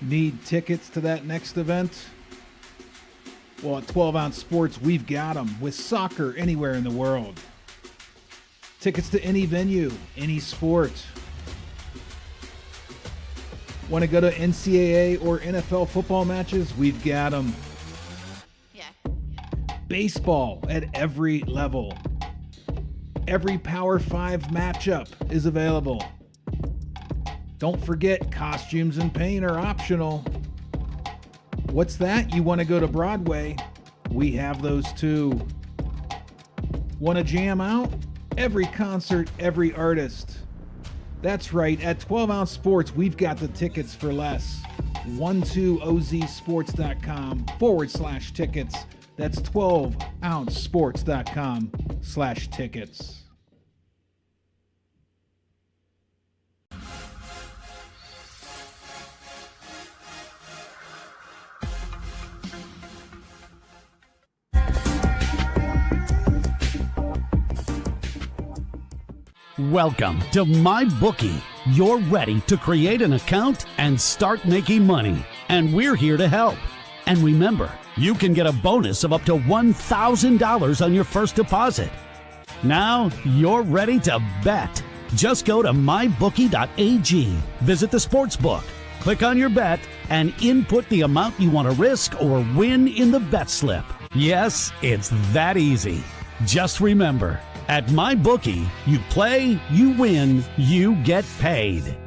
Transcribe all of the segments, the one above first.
Need tickets to that next event? Well, at 12 Ounce Sports, we've got them with soccer anywhere in the world. Tickets to any venue, any sport. Want to go to NCAA or NFL football matches? We've got them. Yeah. Baseball at every level. Every Power 5 matchup is available. Don't forget, costumes and paint are optional. What's that? You want to go to Broadway? We have those too. Want to jam out? Every concert, every artist. That's right, at 12 Ounce Sports, we've got the tickets for less. 12ozsports.com/tickets. That's 12ouncesports.com/tickets. Welcome to MyBookie. You're ready to create an account and start making money, and we're here to help. And remember, you can get a bonus of up to $1,000 on your first deposit. Now you're ready to bet. Just go to mybookie.ag, visit the sports book, click on your bet, and input the amount you want to risk or win in the bet slip. Yes, it's that easy. Just remember, at MyBookie, you play, you win, you get paid.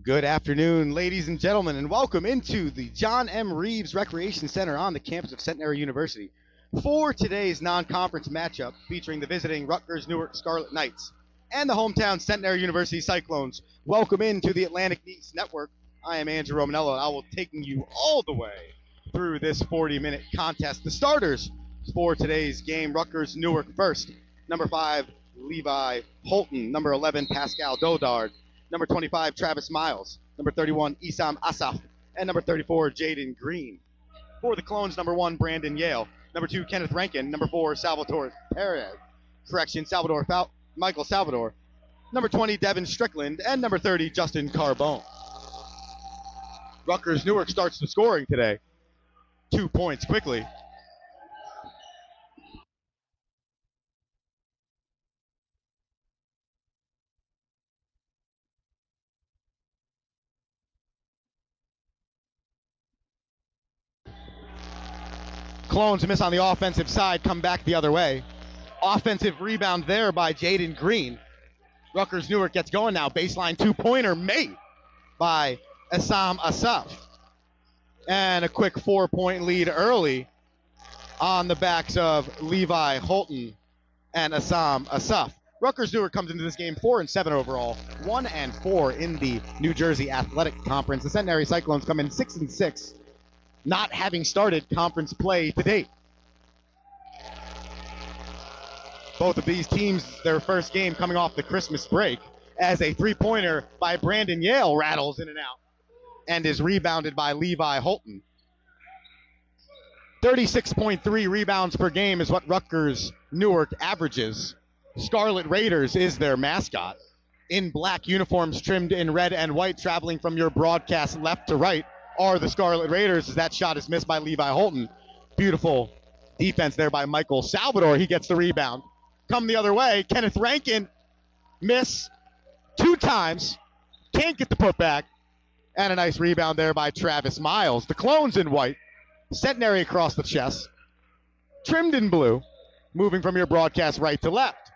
Good afternoon, ladies and gentlemen, and welcome into the John M. Reeves Recreation Center on the campus of Centenary University for today's non-conference matchup featuring the visiting Rutgers-Newark Scarlet Knights and the hometown Centenary University Cyclones. Welcome into the Atlantic East Network. I am Andrew Romanello, and I will be taking you all the way through this 40-minute contest. The starters for today's game: Rutgers-Newark first, number 5, Levi Holton, number 11, Pascal Dodard, number 25, Travis Miles, number 31, Isam Asaf, and number 34, Jaden Green. For the Clones, number 1, Brandon Yale, number 2, Kenneth Rankin, number 4, Salvatore Perez, Michael Salvador, number 20, Devin Strickland, and number 30, Justin Carbone. Rutgers-Newark starts the scoring today. 2 points quickly. Clones miss on the offensive side, come back the other way. Offensive rebound there by Jaden Green. Rutgers-Newark gets going now. Baseline two-pointer made by Isam Asaf. And a quick 4-point lead early on the backs of Levi Holton and Isam Asaf. Rutgers-Newark comes into this game 4-7 overall, 1-4 in the New Jersey Athletic Conference. The Centenary Cyclones come in 6-6. Not having started conference play to date. Both of these teams, their first game coming off the Christmas break, as a three-pointer by Brandon Yale rattles in and out and is rebounded by Levi Holton. 36.3 rebounds per game is what Rutgers-Newark averages. Scarlet Raiders is their mascot. In black uniforms trimmed in red and white, traveling from your broadcast left to right, are the Scarlet Raiders, as that shot is missed by Levi Holton. Beautiful defense there by Michael Salvador. He gets the rebound. Come the other way, Kenneth Rankin, miss 2 times, can't get the putback, and a nice rebound there by Travis Miles. The Clones in white, Centenary across the chest, trimmed in blue, moving from your broadcast right to left.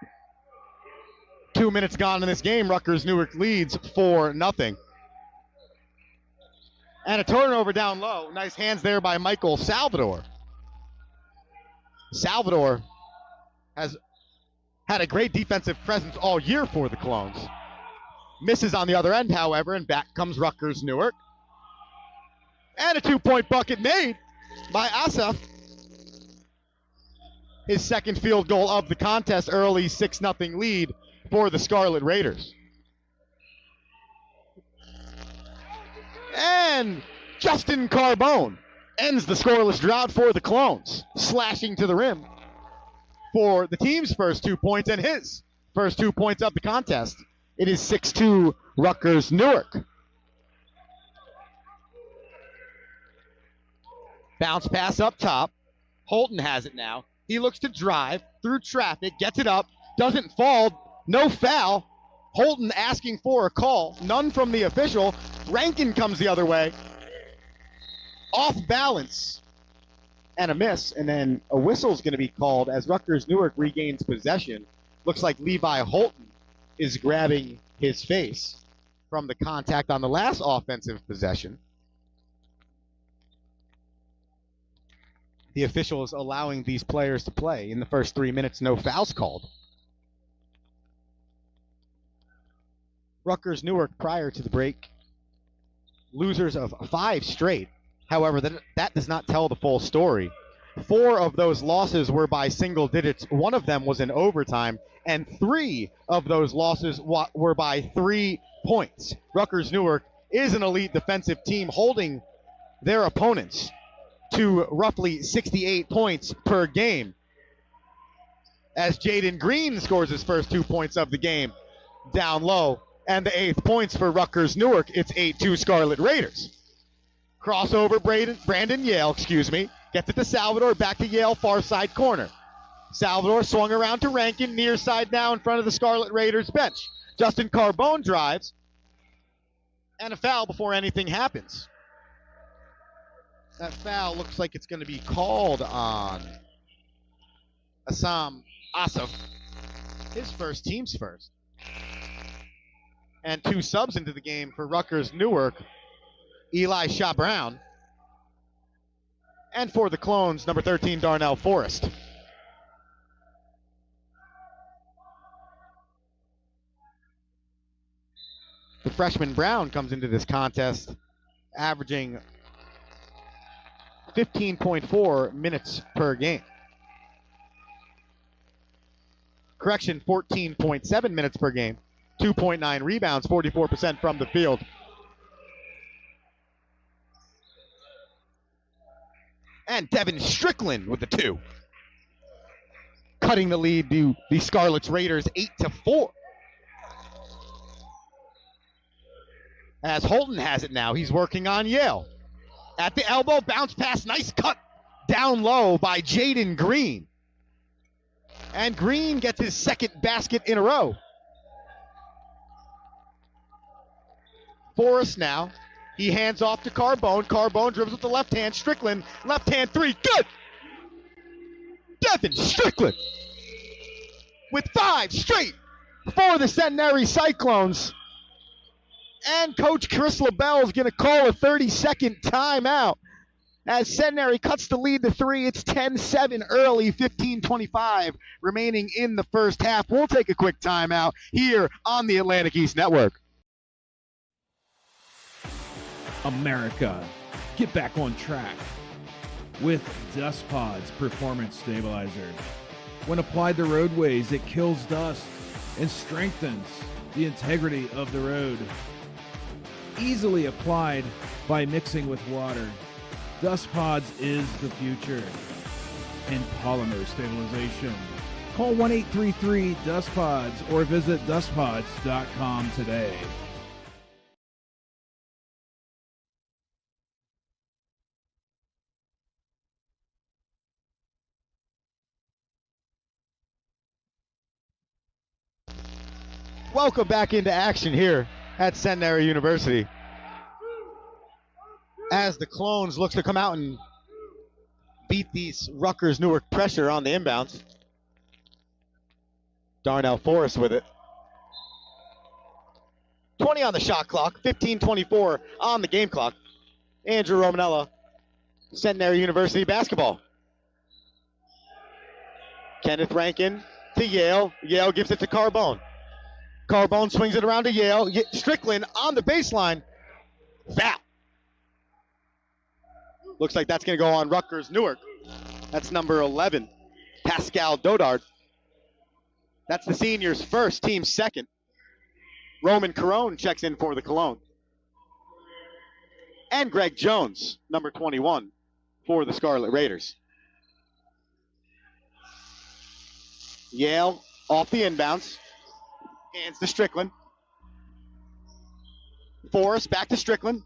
2 minutes gone in this game. Rutgers-Newark leads 4-0. And a turnover down low. Nice hands there by Michael Salvador. Salvador has had a great defensive presence all year for the Clones. Misses on the other end, however, and back comes Rutgers-Newark. And a 2-point bucket made by Asaf. His second field goal of the contest, early 6-0 lead for the Scarlet Raiders. And Justin Carbone ends the scoreless drought for the Clones, slashing to the rim for the team's first 2 points and his first 2 points of the contest. It is 6-2 Rutgers-Newark. Bounce pass up top. Holton has it now. He looks to drive through traffic, gets it up, doesn't fall, no foul. Holton asking for a call, none from the official. Rankin comes the other way. Off balance and a miss, and then a whistle's going to be called as Rutgers-Newark regains possession. Looks like Levi Holton is grabbing his face from the contact on the last offensive possession. The official is allowing these players to play. In the first 3 minutes, no fouls called. Rutgers-Newark prior to the break, losers of 5 straight. However, that does not tell the full story. 4 of those losses were by single digits. 1 of them was in overtime, and 3 of those losses were by 3 points. Rutgers-Newark is an elite defensive team, holding their opponents to roughly 68 points per game. As Jaden Green scores his first 2 points of the game down low, and the 8th points for Rutgers-Newark. It's 8-2 Scarlet Raiders. Crossover, Brandon Yale, gets it to Salvador, back to Yale, far side corner. Salvador swung around to Rankin, near side now in front of the Scarlet Raiders bench. Justin Carbone drives, and a foul before anything happens. That foul looks like it's going to be called on Assam Asif, his first, team's first. And 2 subs into the game for Rutgers-Newark, Eli Shaw-Brown, and for the Clones, number 13, Darnell Forrest. The freshman Brown comes into this contest averaging 15.4 minutes per game. 14.7 minutes per game. 2.9 rebounds, 44% from the field. And Devin Strickland with the 2. Cutting the lead to the Scarlet Raiders 8-4. As Holton has it now, he's working on Yale. At the elbow, bounce pass, nice cut down low by Jaden Green. And Green gets his 2nd basket in a row. Forrest now, he hands off to Carbone. Carbone dribbles with the left hand. Strickland, left hand 3, good! Devin Strickland with 5 straight for the Centenary Cyclones. And Coach Chris LaBelle is going to call a 30-second timeout as Centenary cuts the lead to 3. It's 10-7 early, 15:25 remaining in the first half. We'll take a quick timeout here on the Atlantic East Network. America, get back on track with Dust Pod's Performance Stabilizer. When applied to roadways, it kills dust and strengthens the integrity of the road. Easily applied by mixing with water. Dust Pods is the future in polymer stabilization. Call 1-833-DUST-PODS or visit dustpods.com today. Welcome back into action here at Centenary University, as the Clones look to come out and beat these Rutgers-Newark pressure on the inbounds. Darnell Forrest with it. 20 on the shot clock, 15:24 on the game clock. Andrew Romanella, Centenary University basketball. Kenneth Rankin to Yale. Yale gives it to Carbone. Carbone swings it around to Yale. Strickland on the baseline. Foul. Looks like that's going to go on Rutgers-Newark. That's number 11, Pascal Dodard. That's the senior's first, team's second. Roman Carone checks in for the Cologne. And Greg Jones, number 21, for the Scarlet Raiders. Yale off the inbounds. Hands to Strickland. Forrest back to Strickland.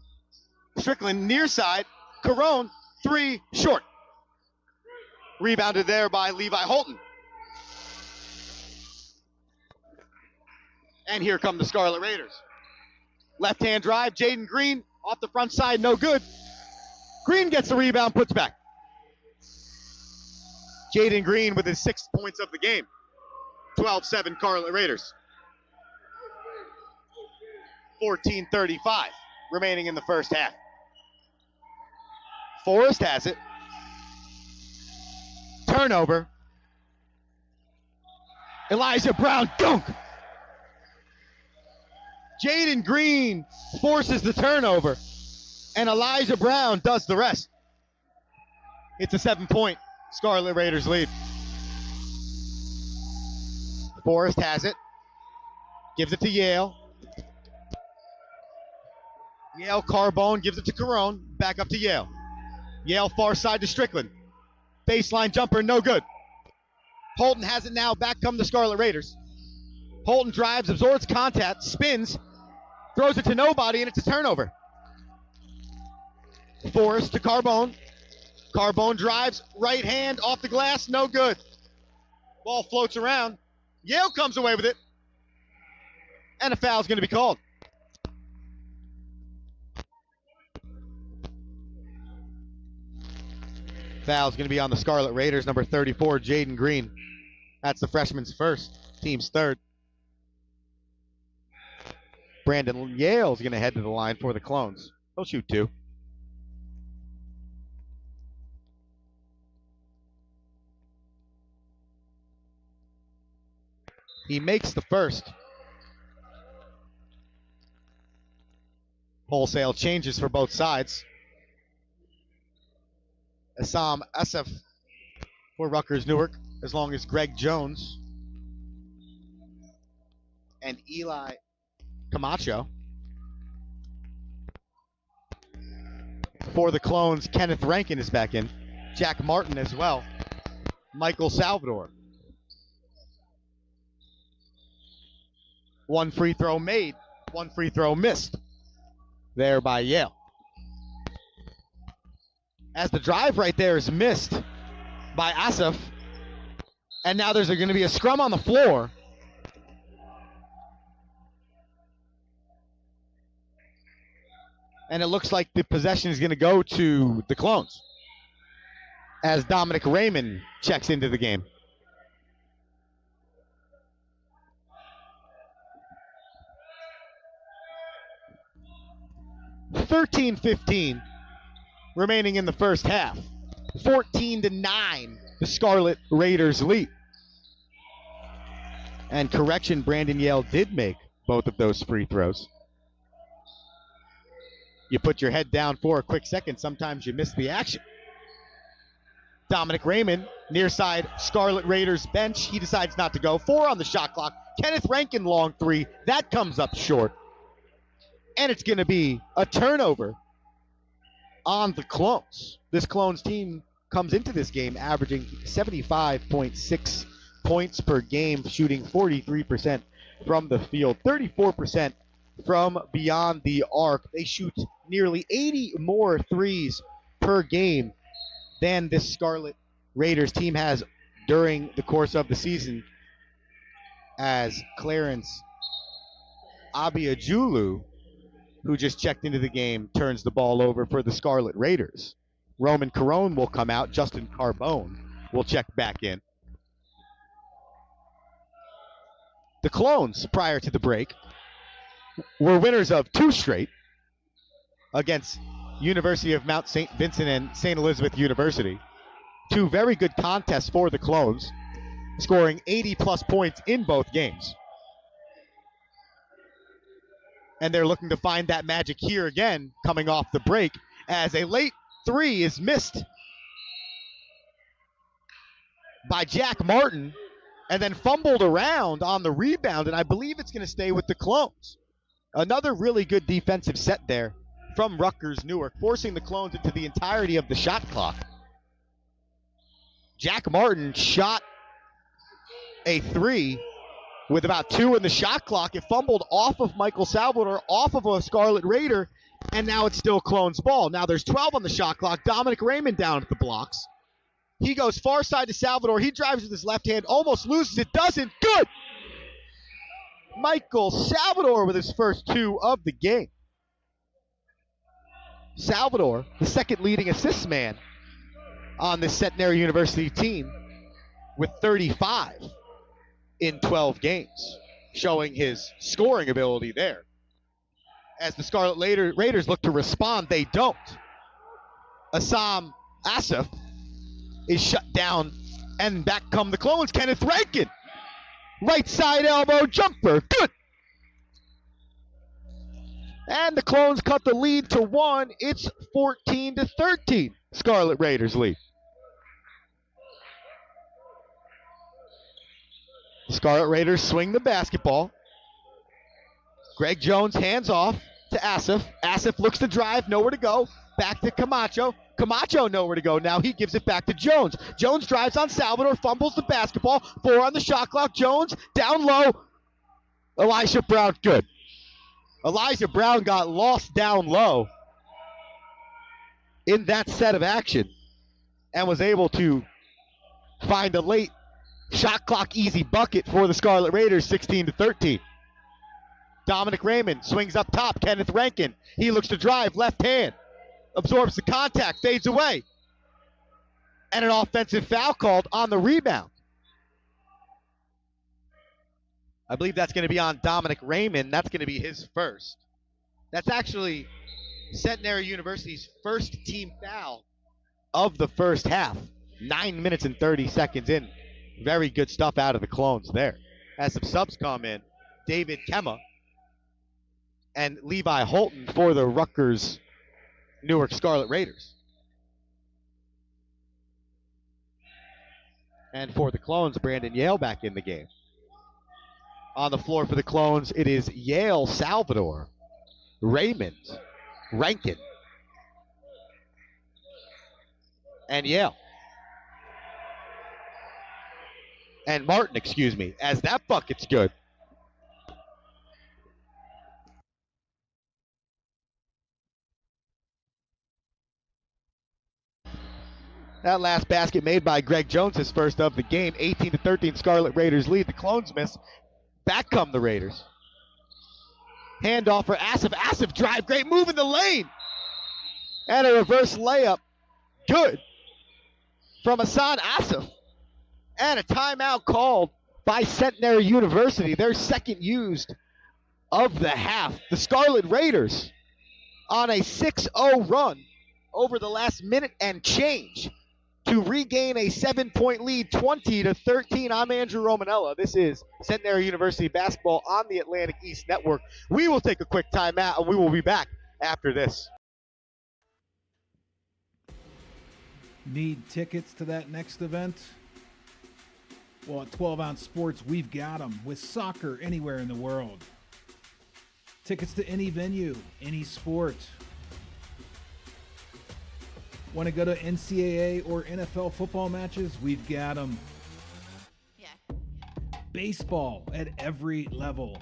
Strickland near side. Carone, 3, short. Rebounded there by Levi Holton. And here come the Scarlet Raiders. Left-hand drive, Jaden Green off the front side, no good. Green gets the rebound, puts back. Jaden Green with his 6 points of the game. 12-7 Scarlet Raiders. 14:35 remaining in the first half. Forrest has it. Turnover. Elijah Brown, dunk. Jaden Green forces the turnover, and Elijah Brown does the rest. It's a 7-point Scarlet Raiders lead. Forrest has it. Gives it to Yale. Yale Carbone gives it to Carone. Back up to Yale. Yale far side to Strickland. Baseline jumper, no good. Holton has it now. Back come the Scarlet Raiders. Holton drives, absorbs contact, spins, throws it to nobody, and it's a turnover. Forrest to Carbone. Carbone drives, right hand off the glass, no good. Ball floats around. Yale comes away with it. And a foul's going to be called. Foul's going to be on the Scarlet Raiders, number 34, Jaden Green. That's the freshman's first, team's third. Brandon Yale's going to head to the line for the Clones. He'll shoot two. He makes the first. Wholesale changes for both sides. Assam Asif for Rutgers-Newark, as long as Greg Jones and Eli Camacho. For the Clones, Kenneth Rankin is back in. Jack Martin as well. Michael Salvador. One free throw made, one free throw missed there by Yale. As the drive right there is missed by Asif, and now there's going to be a scrum on the floor. And it looks like the possession is going to go to the Clones as Dominic Raymond checks into the game. (13-15) remaining in the first half. 14-9, the Scarlet Raiders lead. And correction, Brandon Yale did make both of those free throws. You put your head down for a quick second, sometimes you miss the action. Dominic Raymond, near side Scarlet Raiders bench. He decides not to go. 4 on the shot clock. Kenneth Rankin, long three. That comes up short. And it's going to be a turnover on the Clones. This Clones team comes into this game averaging 75.6 points per game, shooting 43% from the field, 34% from beyond the arc. They shoot nearly 80 more threes per game than this Scarlet Raiders team has during the course of the season, as Clarence Abiajulu, who just checked into the game, turns the ball over for the Scarlet Raiders. Roman Carone will come out. Justin Carbone will check back in. The Clones, prior to the break, were winners of 2 straight against University of Mount St. Vincent and St. Elizabeth University. 2 very good contests for the Clones, scoring 80-plus points in both games. And they're looking to find that magic here again, coming off the break, as a late 3 is missed by Jack Martin and then fumbled around on the rebound, and I believe it's going to stay with the Clones. Another really good defensive set there from Rutgers-Newark, forcing the Clones into the entirety of the shot clock. Jack Martin shot a 3 with about 2 in the shot clock. It fumbled off of Michael Salvador, off of a Scarlet Raider, and now it's still Clones ball. Now there's 12 on the shot clock. Dominic Raymond down at the blocks. He goes far side to Salvador. He drives with his left hand, almost loses it, doesn't. Good! Michael Salvador with his first 2 of the game. Salvador, the second leading assist man on this Centenary University team, with 35 in 12 games, showing his scoring ability there. As the Scarlet Raiders look to respond, they don't. Assam Asif is shut down, and back come the Clones. Kenneth Rankin, right side elbow jumper, good. And the Clones cut the lead to 1. It's 14-13. Scarlet Raiders lead. The Scarlet Raiders swing the basketball. Greg Jones hands off to Asif. Asif looks to drive, nowhere to go. Back to Camacho. Camacho nowhere to go. Now he gives it back to Jones. Jones drives on Salvador, fumbles the basketball. 4 on the shot clock. Jones down low. Elijah Brown, good. Elijah Brown got lost down low in that set of action and was able to find a late shot clock easy bucket for the Scarlet Raiders, 16-13. Dominic Raymond swings up top. Kenneth Rankin. He looks to drive, left hand. Absorbs the contact, fades away. And an offensive foul called on the rebound. I believe that's going to be on Dominic Raymond. That's going to be his first. That's actually Centenary University's first team foul of the first half. 9 minutes and 30 seconds in. Very good stuff out of the Clones there. As some subs come in, David Kemma and Levi Holton for the Rutgers-Newark Scarlet Raiders. And for the Clones, Brandon Yale back in the game. On the floor for the Clones, it is Yale, Salvador, Raymond, Rankin, and Yale. And Martin, excuse me, as that bucket's good. That last basket made by Greg Jones, his first of the game. 18-13 Scarlet Raiders lead. The Clones miss. Back come the Raiders. Handoff for Asif. Asif drive. Great move in the lane. And a reverse layup. Good. From Hassan Asif. And a timeout called by Centenary University. Their second used of the half. The Scarlet Raiders on a 6-0 run over the last minute and change to regain a 7-point lead, 20-13. I'm Andrew Romanella. This is Centenary University basketball on the Atlantic East Network. We will take a quick timeout, and we will be back after this. Need tickets to that next event? Well, at 12-ounce sports, we've got them with soccer anywhere in the world. Tickets to any venue, any sport. Want to go to NCAA or NFL football matches? We've got them. Yeah. Baseball at every level.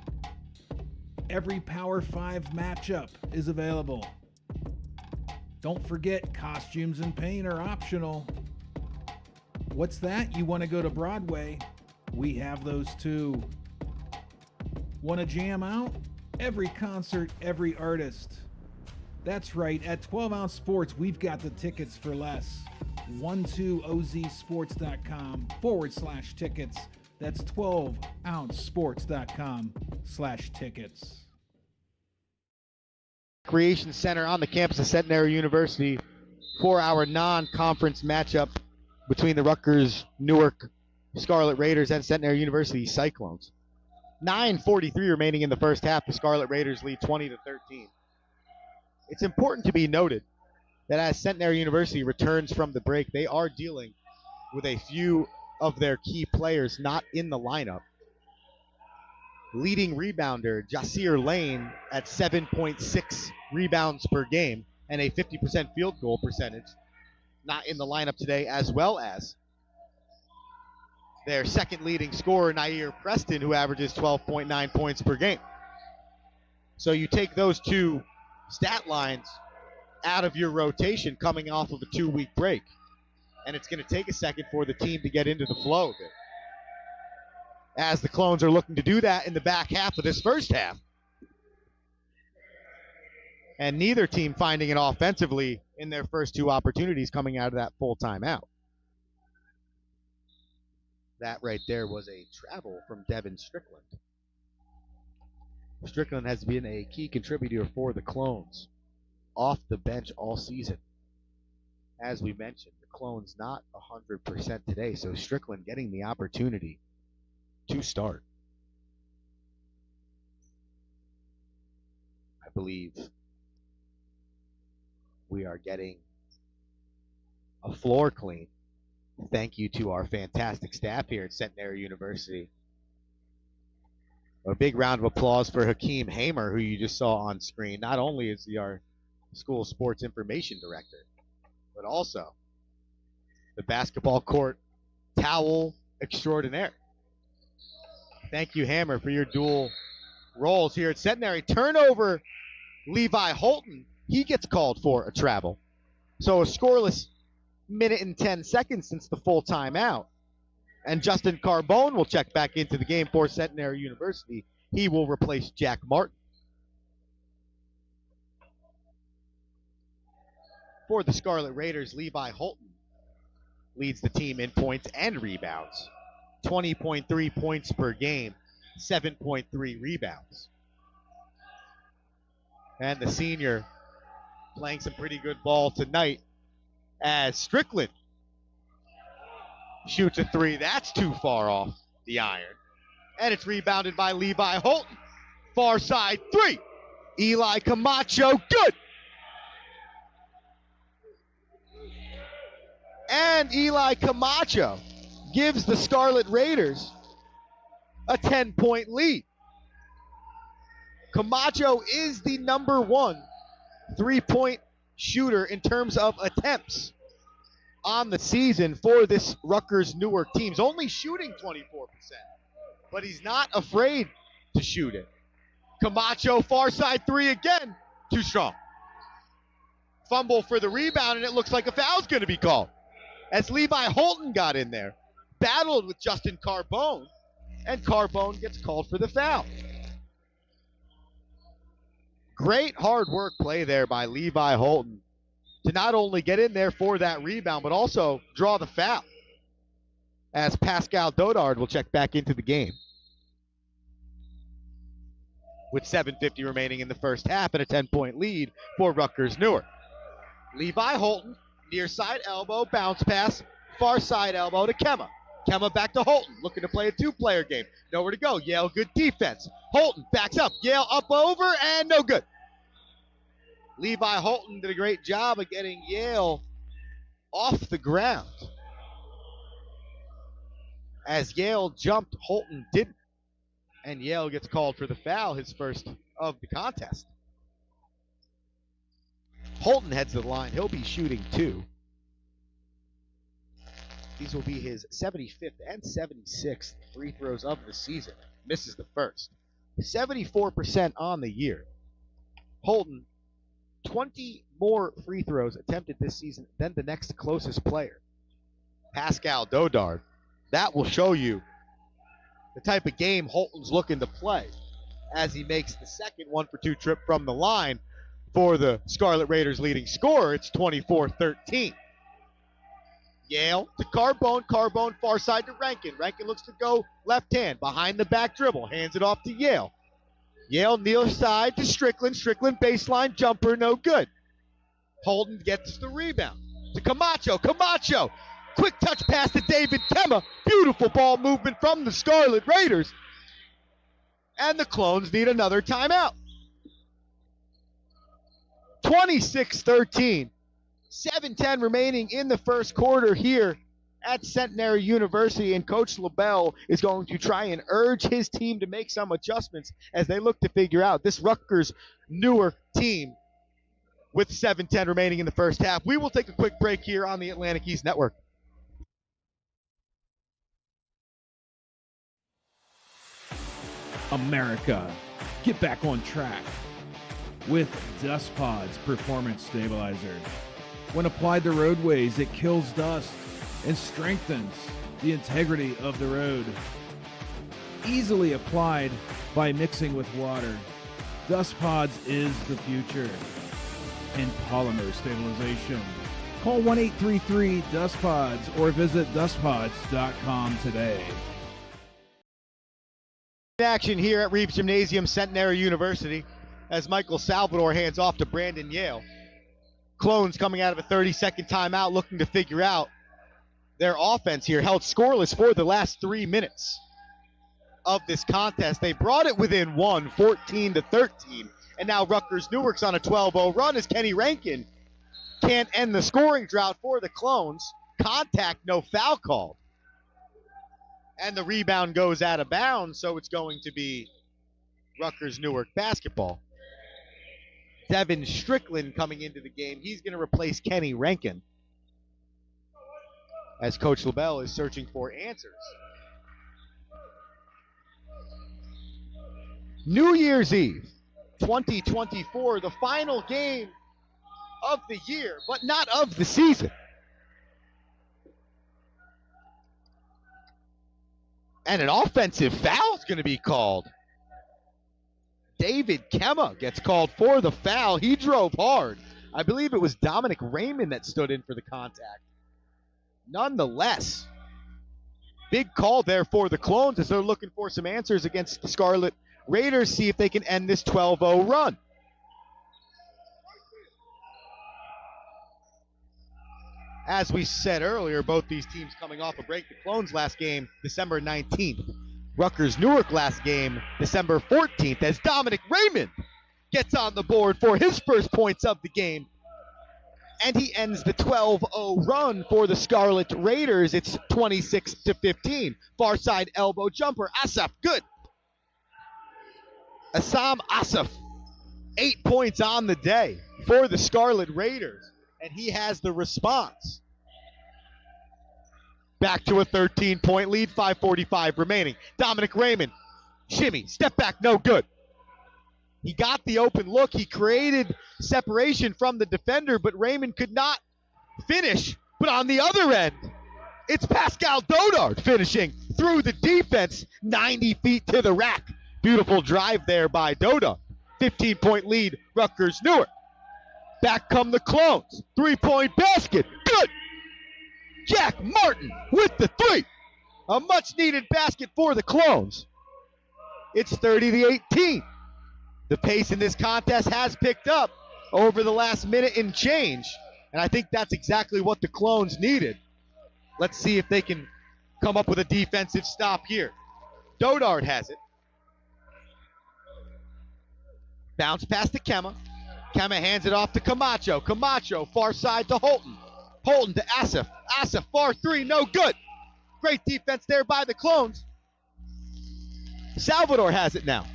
Every Power 5 matchup is available. Don't forget, costumes and paint are optional. What's that? You want to go to Broadway? We have those too. Want to jam out? Every concert, every artist. That's right, at 12-ounce sports, we've got the tickets for less. 12ozsports.com/tickets. That's 12ouncesports.com/tickets. Recreation Center on the campus of Centenary University for our non-conference matchup between the Rutgers-Newark Scarlet Raiders and Centenary University Cyclones. 9:43 remaining in the first half. The Scarlet Raiders lead 20-13. It's important to be noted that as Centenary University returns from the break, they are dealing with a few of their key players not in the lineup. Leading rebounder Jasir Lane at 7.6 rebounds per game and a 50% field goal percentage, not in the lineup today, as well as their second leading scorer Nair Preston, who averages 12.9 points per game. So you take those two stat lines out of your rotation coming off of a 2-week break. And it's going to take a second for the team to get into the flow of it. As the Clones are looking to do that in the back half of this first half. And neither team finding it offensively in their first two opportunities coming out of that full timeout. That right there was a travel from Devin Strickland. Strickland has been a key contributor for the Clones off the bench all season. As we mentioned, the Clones not 100% today, so Strickland getting the opportunity to start. I believe we are getting a floor clean. Thank you to our fantastic staff here at Centenary University A big round of applause for Hakeem Hamer, who you just saw on screen. Not only is he our school sports information director, but also the basketball court towel extraordinaire. Thank you, Hammer, for your dual roles here at Centenary. Turnover, Levi Holton. He gets called for a travel. So a scoreless minute and 10 seconds since the full timeout. And Justin Carbone will check back into the game for Centenary University. He will replace Jack Martin. For the Scarlet Raiders, Levi Holton leads the team in points and rebounds. 20.3 points per game, 7.3 rebounds. And the senior playing some pretty good ball tonight as Strickland shoots a three. That's too far off the iron. And it's rebounded by Levi Holton. Far side three. Eli Camacho, good. And Eli Camacho gives the Scarlet Raiders a 10-point lead. Camacho is the number one three-point shooter in terms of attempts on the season for this Rutgers-Newark team. He's only shooting 24%, but he's not afraid to shoot it. Camacho, far side three again, too strong. Fumble for the rebound, and it looks like a foul's going to be called. As Levi Holton got in there, battled with Justin Carbone, and Carbone gets called for the foul. Great hard work play there by Levi Holton to not only get in there for that rebound, but also draw the foul. As Pascal Dodard will check back into the game. With 7:50 remaining in the first half and a 10-point lead for Rutgers-Newark. Levi Holton, near side elbow, bounce pass, far side elbow to Kemma. Kemma back to Holton, looking to play a two-player game. Nowhere to go. Yale, good defense. Holton backs up. Yale up over, and no good. Levi Holton did a great job of getting Yale off the ground. As Yale jumped, Holton didn't. And Yale gets called for the foul, his first of the contest. Holton heads to the line. He'll be shooting two. These will be his 75th and 76th free throws of the season. Misses the first. 74% on the year. Holton, 20 more free throws attempted this season than the next closest player, Pascal Dodard. That will show you the type of game Holton's looking to play as he makes the second 1-for-2 trip from the line for the Scarlet Raiders' leading scorer. It's 24-13. Yale to Carbone. Carbone far side to Rankin. Rankin looks to go left hand. Behind the back dribble. Hands it off to Yale. Yale near side to Strickland. Strickland baseline jumper. No good. Holton gets the rebound to Camacho. Camacho. Quick touch pass to David Kemma. Beautiful ball movement from the Scarlet Raiders. And the Clones need another timeout. 26-13. 7:10 remaining in the first quarter here at Centenary University, and Coach LaBelle is going to try and urge his team to make some adjustments as they look to figure out this Rutgers-Newark team with 7:10 remaining in the first half. We will take a quick break here on the Atlantic East Network. America, get back on track with Dust Pod's Performance Stabilizer. When applied to roadways, it kills dust and strengthens the integrity of the road. Easily applied by mixing with water, Dust Pods is the future in polymer stabilization. Call 1-833-DUST-PODS or visit dustpods.com today. Action here at Reeves Gymnasium, Centenary University, as Michael Salvador hands off to Brandon Yale. Clones coming out of a 30-second timeout looking to figure out their offense here. Held scoreless for the last 3 minutes of this contest. They brought it within one, 14-13. And now Rutgers-Newark's on a 12-0 run as Kenny Rankin can't end the scoring drought for the Clones. Contact, no foul called. And the rebound goes out of bounds, so it's going to be Rutgers-Newark basketball. Devin Strickland coming into the game. He's going to replace Kenny Rankin as Coach LaBelle is searching for answers. New Year's Eve, 2024, the final game of the year, but not of the season. And an offensive foul is going to be called. David Kemma gets called for the foul. He drove hard. I believe it was Dominic Raymond that stood in for the contact. Nonetheless, big call there for the Clones as they're looking for some answers against the Scarlet Raiders, see if they can end this 12-0 run. As we said earlier, both these teams coming off a break. The Clones last game, December 19th. Rutgers-Newark last game, December 14th, as Dominic Raymond gets on the board for his first points of the game. And he ends the 12-0 run for the Scarlet Raiders. It's 26-15. Far side elbow jumper. Asaf, good. Assam Asaf, 8 points on the day for the Scarlet Raiders. And he has the response. Back to a 13-point lead, 5:45 remaining. Dominic Raymond, shimmy, step back, no good. He got the open look. He created separation from the defender, but Raymond could not finish. But on the other end, it's Pascal Dodard finishing through the defense, 90 feet to the rack. Beautiful drive there by Dodard. 15-point lead, Rutgers-Newark. Back come the Clones. 3-point basket. Good. Jack Martin with the three. A much-needed basket for the Clones. It's 30-18. The pace in this contest has picked up over the last minute and change. And I think that's exactly what the Clones needed. Let's see if they can come up with a defensive stop here. Dodard has it. Bounce pass to Kemma. Kemma hands it off to Camacho. Camacho, far side to Holton. Holton to Asif. Asif, far three, no good. Great defense there by the Clones. Salvador has it now.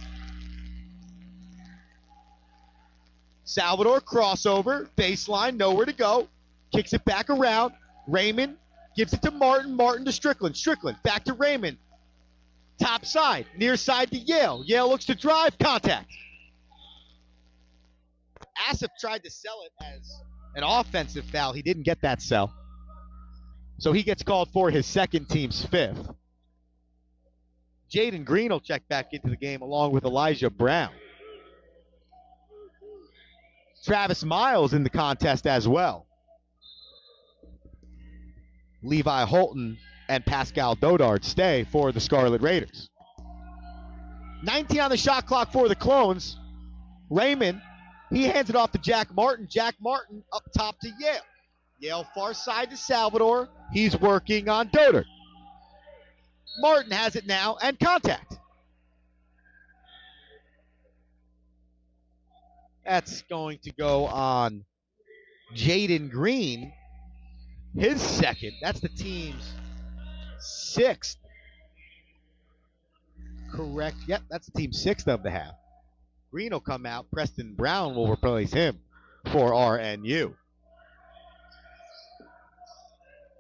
Salvador crossover, baseline, nowhere to go. Kicks it back around. Raymond gives it to Martin. Martin to Strickland. Strickland back to Raymond. Top side, near side to Yale. Yale looks to drive, contact. Asif tried to sell it as an offensive foul. He didn't get that sell. So he gets called for his second, team's fifth. Jaden Green will check back into the game along with Elijah Brown. Travis Miles in the contest as well. Levi Holton and Pascal Dodard stay for the Scarlet Raiders. 19 on the shot clock for the Clones. Raymond, he hands it off to Jack Martin. Jack Martin up top to Yale. Yale far side to Salvador. He's working on Dodard. Martin has it now and contact. That's going to go on Jaden Green. His second. That's the team's sixth. Correct. Yep, that's the team's sixth of the half. Green will come out. Preston Brown will replace him for RNU.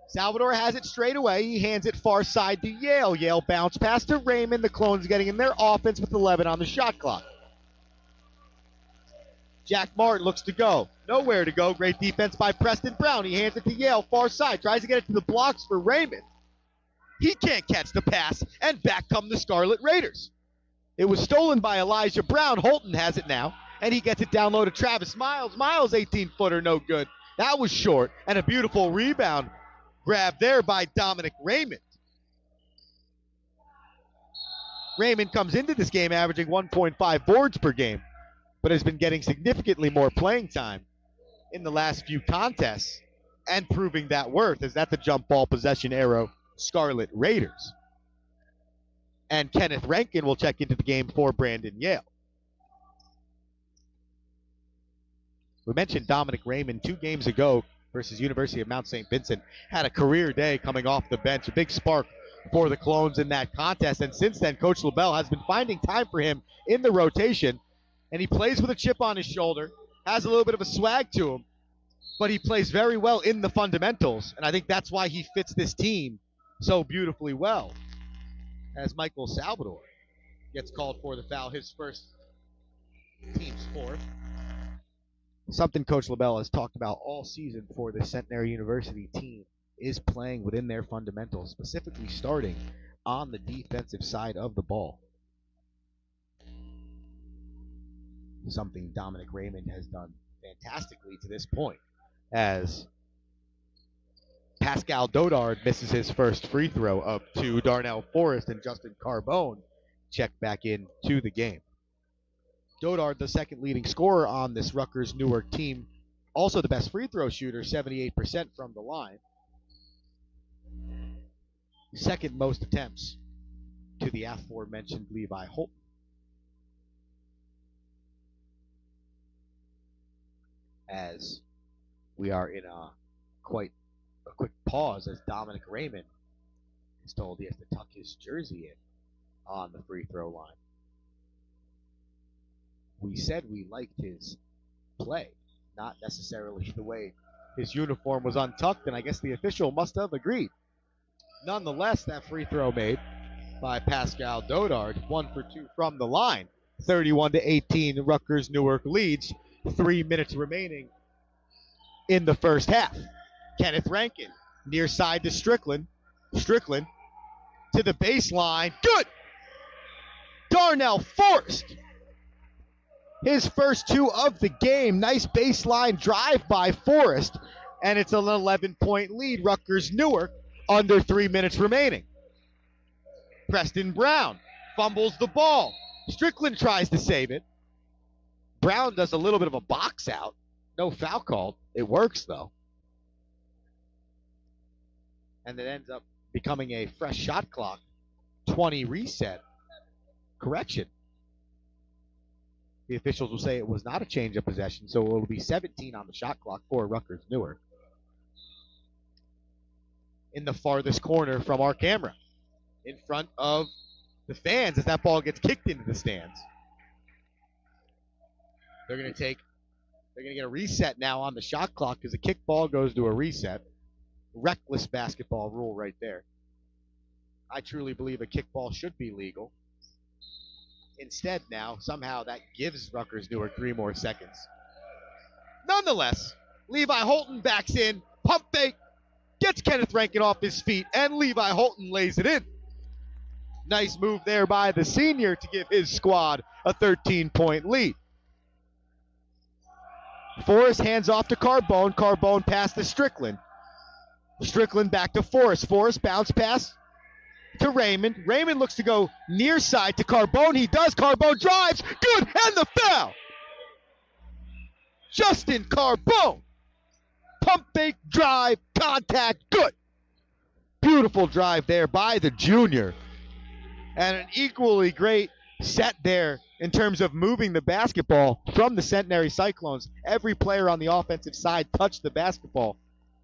Salvador has it straight away. He hands it far side to Yale. Yale bounce pass to Raymond. The Clones getting in their offense with 11 on the shot clock. Jack Martin looks to go. Nowhere to go. Great defense by Preston Brown. He hands it to Yale. Far side. Tries to get it to the blocks for Raymond. He can't catch the pass. And back come the Scarlet Raiders. It was stolen by Elijah Brown. Holton has it now. And he gets it down low to Travis Miles. Miles, 18-footer, no good. That was short. And a beautiful rebound grab there by Dominic Raymond. Raymond comes into this game averaging 1.5 boards per game, but has been getting significantly more playing time in the last few contests and proving that worth, as that's a jump ball possession arrow Scarlet Raiders. And Kenneth Rankin will check into the game for Brandon Yale. We mentioned Dominic Raymond 2 games ago versus University of Mount St. Vincent. Had a career day coming off the bench. A big spark for the Clones in that contest. And since then, Coach LaBelle has been finding time for him in the rotation. And he plays with a chip on his shoulder, has a little bit of a swag to him, but he plays very well in the fundamentals. And I think that's why he fits this team so beautifully well. As Michael Salvador gets called for the foul, his first, team's fourth. Something Coach LaBelle has talked about all season for the Centenary University team is playing within their fundamentals, specifically starting on the defensive side of the ball. Something Dominic Raymond has done fantastically to this point, as Pascal Dodard misses his first free throw up to Darnell Forrest, and Justin Carbone check back into the game. Dodard, the second leading scorer on this Rutgers-Newark team, also the best free throw shooter, 78% from the line. Second most attempts to the aforementioned Levi Holt. As we are in quite a quick pause, as Dominic Raymond is told he has to tuck his jersey in on the free throw line. We said we liked his play, not necessarily the way his uniform was untucked, and I guess the official must have agreed. Nonetheless, that free throw made by Pascal Dodard, 1 for 2 from the line. 31-18, Rutgers-Newark leads. 3 minutes remaining in the first half. Kenneth Rankin, near side to Strickland. Strickland to the baseline. Good! Darnell Forrest. His first 2 of the game. Nice baseline drive by Forrest. And it's an 11-point lead. Rutgers-Newark under 3 minutes remaining. Preston Brown fumbles the ball. Strickland tries to save it. Brown does a little bit of a box out. No foul called. It works, though. And it ends up becoming a fresh shot clock. 20 reset. Correction. The officials will say it was not a change of possession, so it will be 17 on the shot clock for Rutgers-Newark. In the farthest corner from our camera, in front of the fans as that ball gets kicked into the stands. They're going to get a reset now on the shot clock because the kick ball goes to a reset. Reckless basketball rule right there. I truly believe a kickball should be legal. Instead now, somehow that gives Rutgers-Newark 3 more seconds. Nonetheless, Levi Holton backs in, pump fake, gets Kenneth Rankin off his feet, and Levi Holton lays it in. Nice move there by the senior to give his squad a 13-point lead. Forrest hands off to Carbone. Carbone pass to Strickland. Strickland back to Forrest. Forrest bounce pass to Raymond. Raymond looks to go near side to Carbone. He does. Carbone drives. Good. And the foul. Justin Carbone. Pump fake drive. Contact. Good. Beautiful drive there by the junior. And an equally great set there in terms of moving the basketball from the Centenary Cyclones. Every player on the offensive side touched the basketball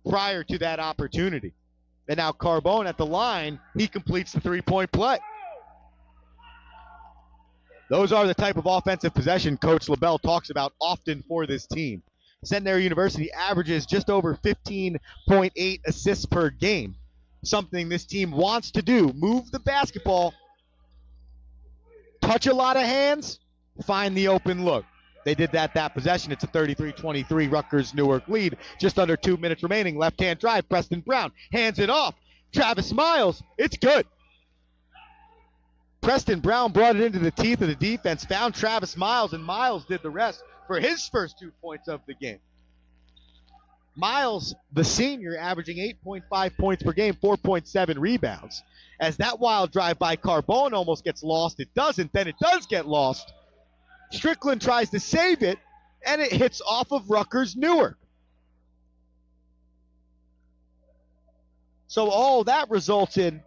prior to that opportunity. And now Carbone at the line, he completes the 3-point play. Those are the type of offensive possession Coach LaBelle talks about often for this team. Centenary University averages just over 15.8 assists per game. Something this team wants to do. Move the basketball, touch a lot of hands, find the open look. They did that possession. It's a 33-23 Rutgers-Newark lead. Just under 2 minutes remaining. Left-hand drive. Preston Brown hands it off. Travis Miles. It's good. Preston Brown brought it into the teeth of the defense, found Travis Miles, and Miles did the rest for his first 2 points of the game. Miles, the senior, averaging 8.5 points per game, 4.7 rebounds. As that wild drive by Carbone almost gets lost, it doesn't. Then it does get lost. Strickland tries to save it, and it hits off of Rutgers-Newark. So all that results in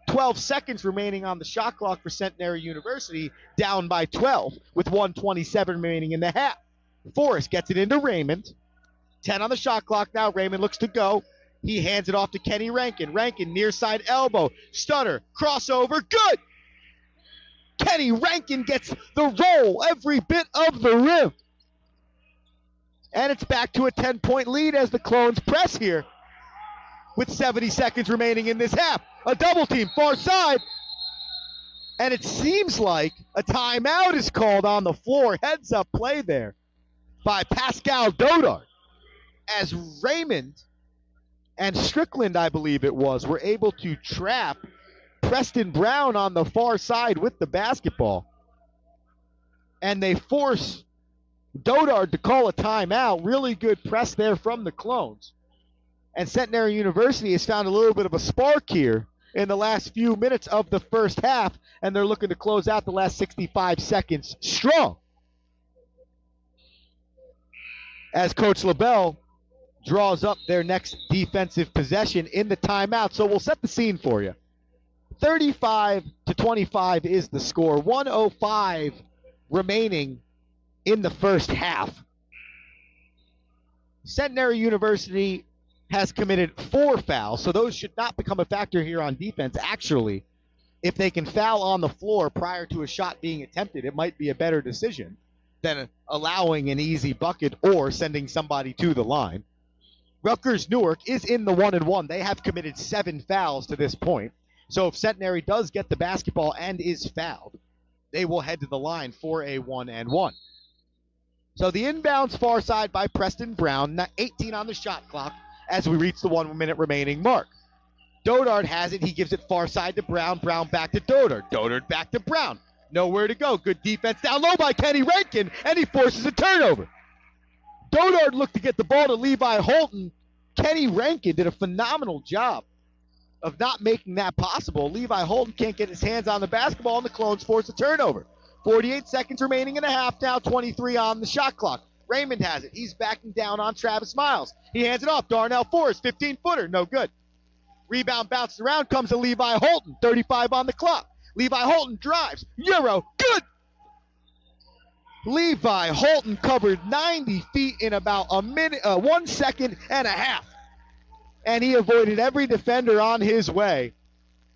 12 seconds remaining on the shot clock for Centenary University, down by 12 with 1:27 remaining in the half. Forrest gets it into Raymond. 10 on the shot clock now. Raymond looks to go. He hands it off to Kenny Rankin. Rankin near side elbow. Stutter. Crossover. Good. Kenny Rankin gets the roll every bit of the rim. And it's back to a 10-point lead as the Clones press here with 70 seconds remaining in this half. A double team far side. And it seems like a timeout is called on the floor. Heads up play there by Pascal Dodard. As Raymond and Strickland, I believe it was, were able to trap Preston Brown on the far side with the basketball. And they force Dodard to call a timeout. Really good press there from the Clones. And Centenary University has found a little bit of a spark here in the last few minutes of the first half, and they're looking to close out the last 65 seconds strong. As Coach LaBelle draws up their next defensive possession in the timeout. So we'll set the scene for you. 35-25 is the score. 1:05 remaining in the first half. Centenary University has committed 4 fouls, so those should not become a factor here on defense. Actually, if they can foul on the floor prior to a shot being attempted, it might be a better decision than allowing an easy bucket or sending somebody to the line. Rutgers-Newark is in the 1-1. They have committed 7 fouls to this point. So if Centenary does get the basketball and is fouled, they will head to the line for a 1-1. So the inbounds far side by Preston Brown, 18 on the shot clock as we reach the 1 minute remaining mark. Dodard has it. He gives it far side to Brown. Brown back to Dodard. Dodard back to Brown. Nowhere to go. Good defense down low by Kenny Rankin, and he forces a turnover. Dodard looked to get the ball to Levi Holton. Kenny Rankin did a phenomenal job of not making that possible. Levi Holton can't get his hands on the basketball, and the Clones force a turnover. 48 seconds remaining in the half, now 23 on the shot clock. Raymond has it. He's backing down on Travis Miles. He hands it off. Darnell Forrest, 15-footer, no good. Rebound bounces around, comes to Levi Holton, 35 on the clock. Levi Holton drives, Euro, good! Levi Holton covered 90 feet in about 1 second and a half. And he avoided every defender on his way.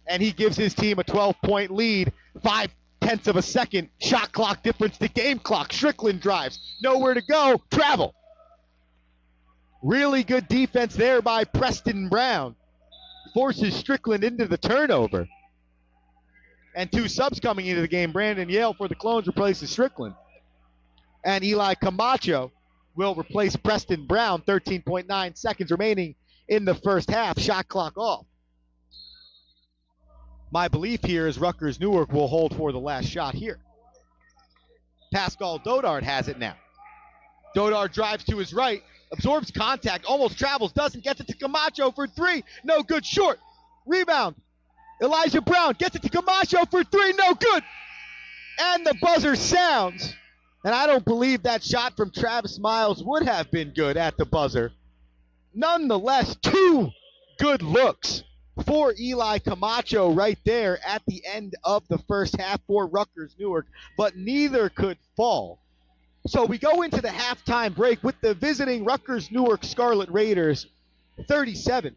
And he gives his team a 12-point lead, 0.5 of a second, shot clock difference to game clock. Strickland drives, nowhere to go, travel. Really good defense there by Preston Brown. Forces Strickland into the turnover. And 2 subs coming into the game. Brandon Yale for the Clones replaces Strickland. And Eli Camacho will replace Preston Brown. 13.9 seconds remaining in the first half. Shot clock off. My belief here is Rutgers-Newark will hold for the last shot here. Pascal Dodard has it now. Dodard drives to his right, absorbs contact, almost travels, doesn't, gets it to Camacho for 3. No good, short. Rebound. Elijah Brown gets it to Camacho for 3. No good. And the buzzer sounds. And I don't believe that shot from Travis Miles would have been good at the buzzer. Nonetheless, 2 good looks for Eli Camacho right there at the end of the first half for Rutgers-Newark, but neither could fall. So we go into the halftime break with the visiting Rutgers-Newark Scarlet Raiders 37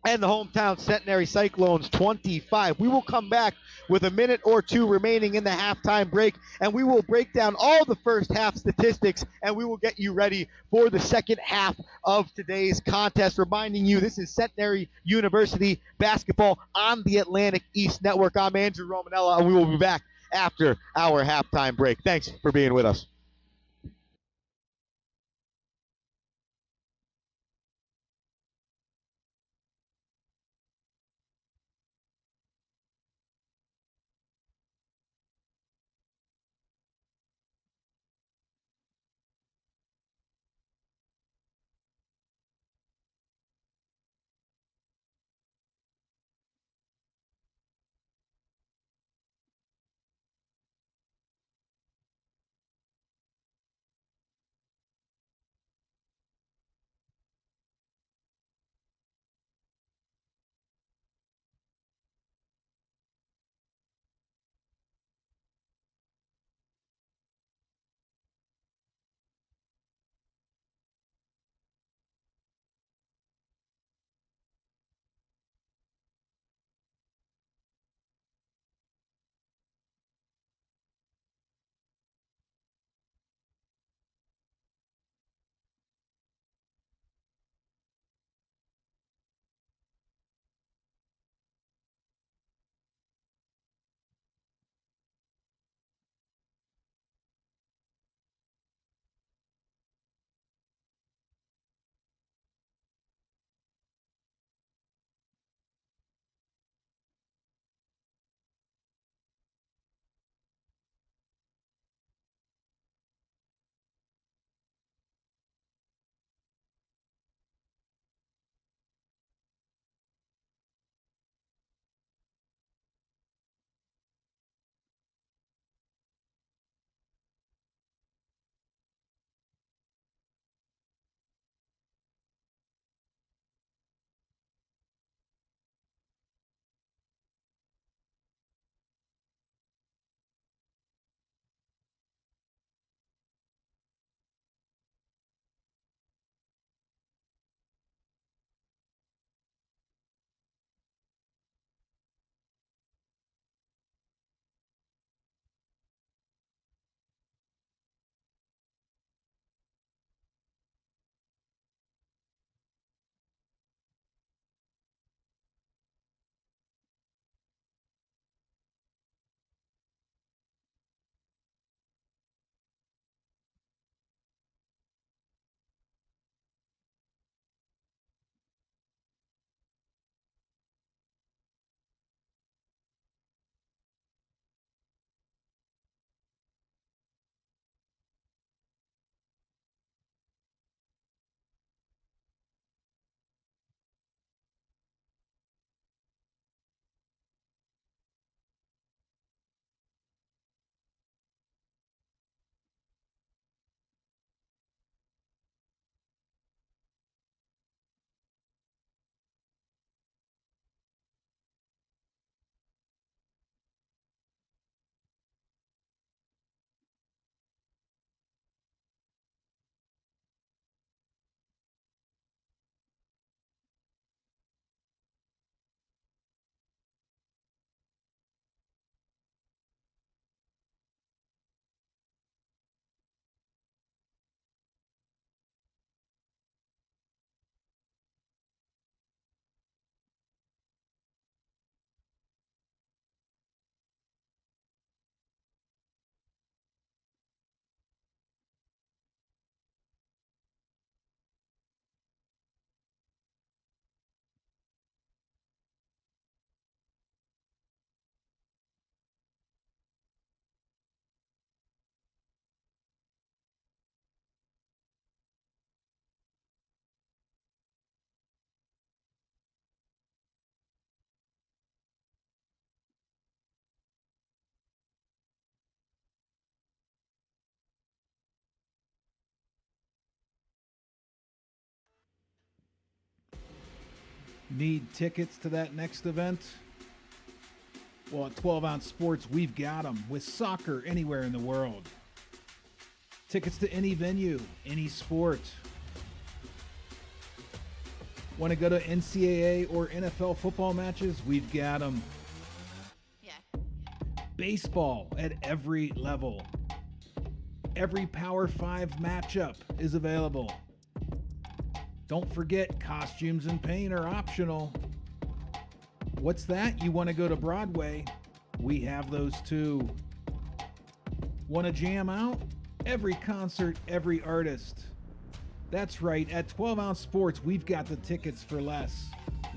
and the hometown Centenary Cyclones 25. We will come back with a minute or 2 remaining in the halftime break, and we will break down all the first half statistics, and we will get you ready for the second half of today's contest. Reminding you, this is Centenary University basketball on the Atlantic East Network. I'm Andrew Romanella, and we will be back after our halftime break. Thanks for being with us. Need tickets to that next event? Well, at 12 Ounce Sports, we've got them with soccer anywhere in the world. Tickets to any venue, any sport. Want to go to NCAA or NFL football matches? We've got them. Yeah. Baseball at every level. Every Power 5 matchup is available. Don't forget, costumes and paint are optional. What's that? You want to go to Broadway? We have those too. Want to jam out? Every concert, every artist. That's right, at 12 Ounce Sports, we've got the tickets for less.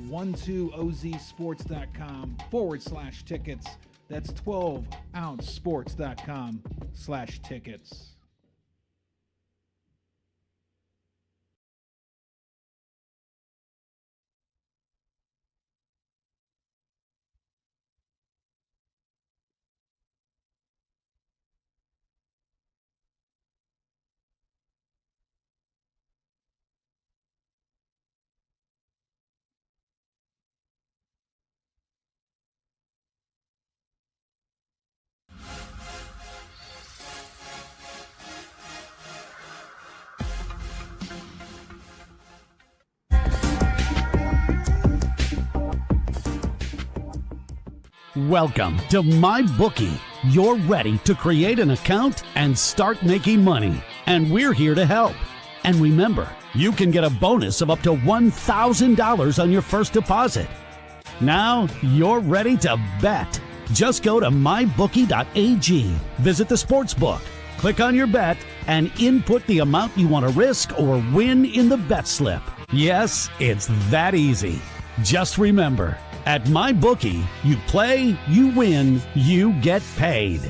12ozsports.com/tickets. That's 12ouncesports.com/tickets. Welcome to MyBookie. You're ready to create an account and start making money. And we're here to help. And remember, you can get a bonus of up to $1,000 on your first deposit. Now you're ready to bet. Just go to mybookie.ag, visit the sportsbook, click on your bet, and input the amount you want to risk or win in the bet slip. Yes, it's that easy. Just remember, at MyBookie, you play, you win, you get paid.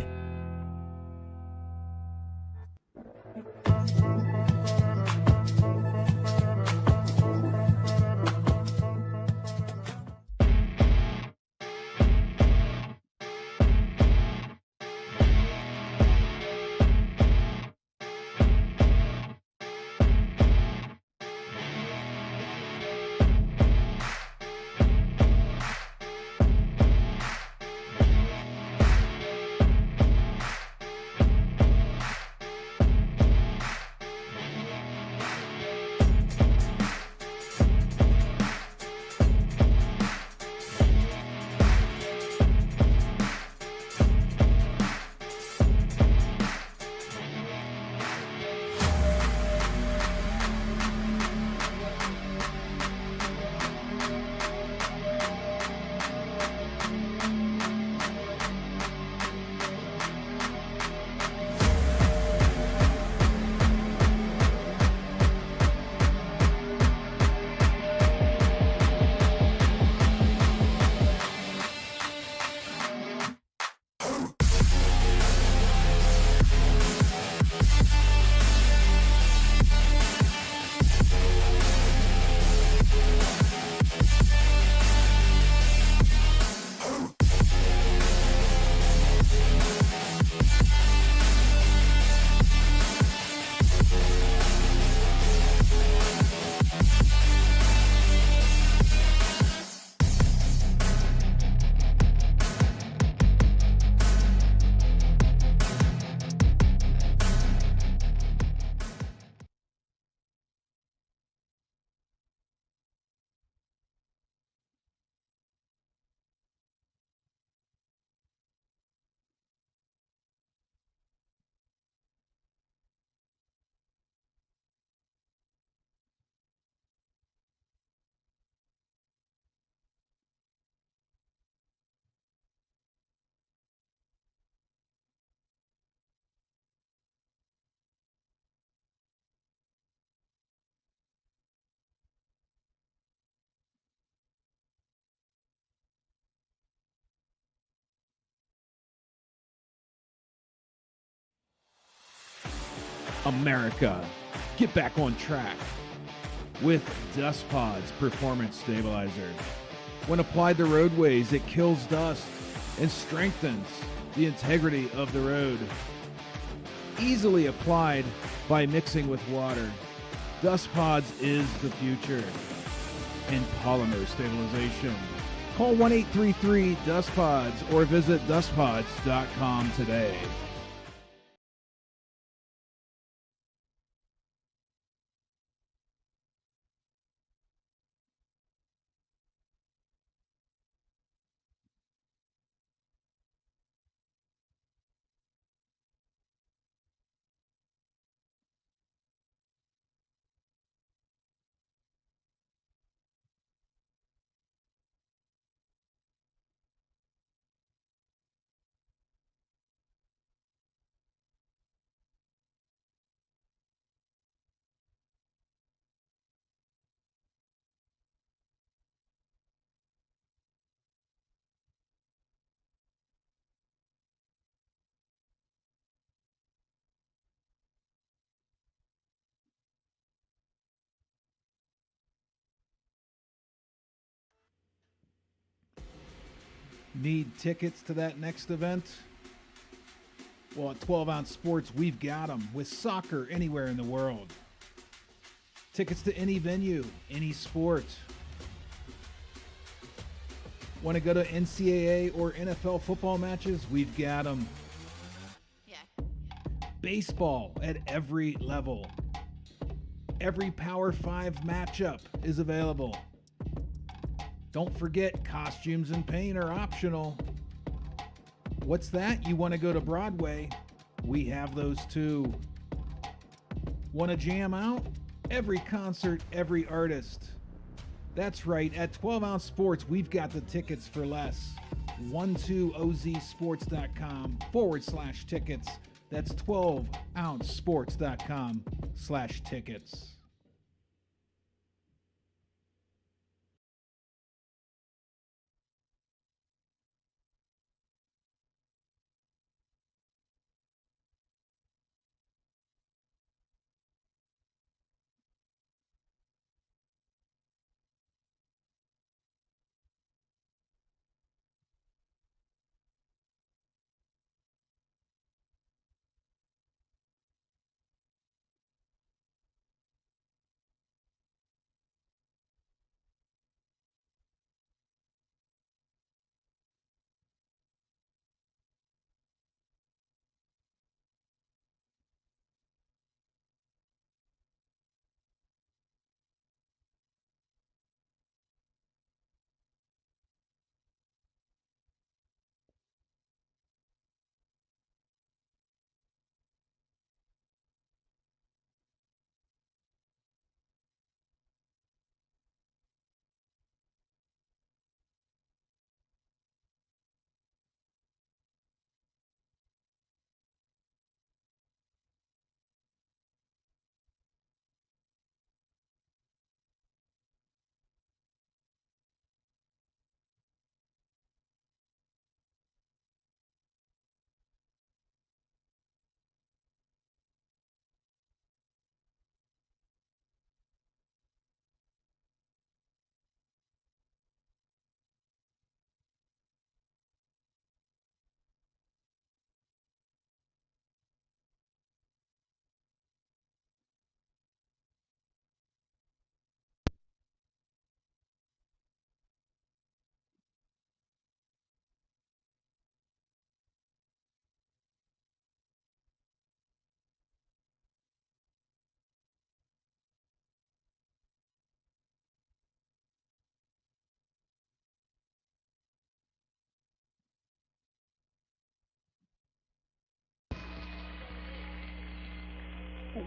America, get back on track with Dust Pod's Performance Stabilizer. When applied to roadways, it kills dust and strengthens the integrity of the road. Easily applied by mixing with water. Dust Pods is the future. and polymer stabilization. Call 1-833-DustPods or visit dustpods.com today. Need tickets to that next event? Well, at 12 Ounce Sports, we've got them with soccer anywhere in the world. Tickets to any venue, any sport. Want to go to NCAA or NFL football matches? We've got them. Yeah. Baseball at every level. Every Power 5 matchup is available. Don't forget, costumes and paint are optional. What's that? You want to go to Broadway? We have those too. Want to jam out? Every concert, every artist. That's right, at 12 Ounce Sports, we've got the tickets for less. 12ozsports.com/tickets. That's 12ouncesports.com/tickets.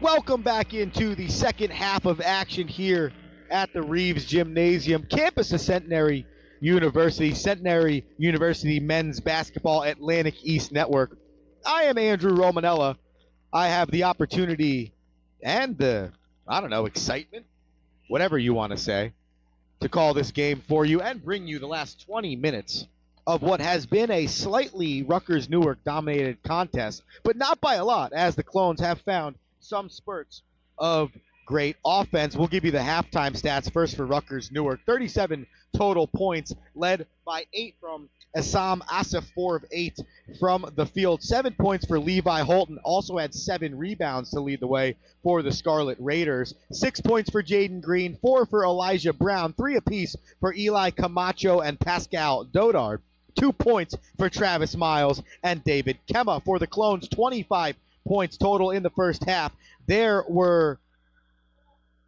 Welcome back into the second half of action here at the Reeves Gymnasium, campus of Centenary University Men's Basketball Atlantic East Network. I am Andrew Romanella. I have the opportunity and the, excitement, whatever you want to say, to call this game for you and bring you the last 20 minutes of what has been a slightly Rutgers-Newark dominated contest, but not by a lot, as the Clones have found some spurts of great offense. We'll give you the halftime stats first for Rutgers-Newark. 37 total points, led by 8 from Assam Asif, 4 of 8 from the field. 7 points for Levi Holton, also had 7 rebounds to lead the way for the Scarlet Raiders. 6 points for Jaden Green, 4 for Elijah Brown, 3 apiece for Eli Camacho and Pascal Dodard. 2 points for Travis Miles and David Kemma. For the Clones, 25 points total in the first half. There were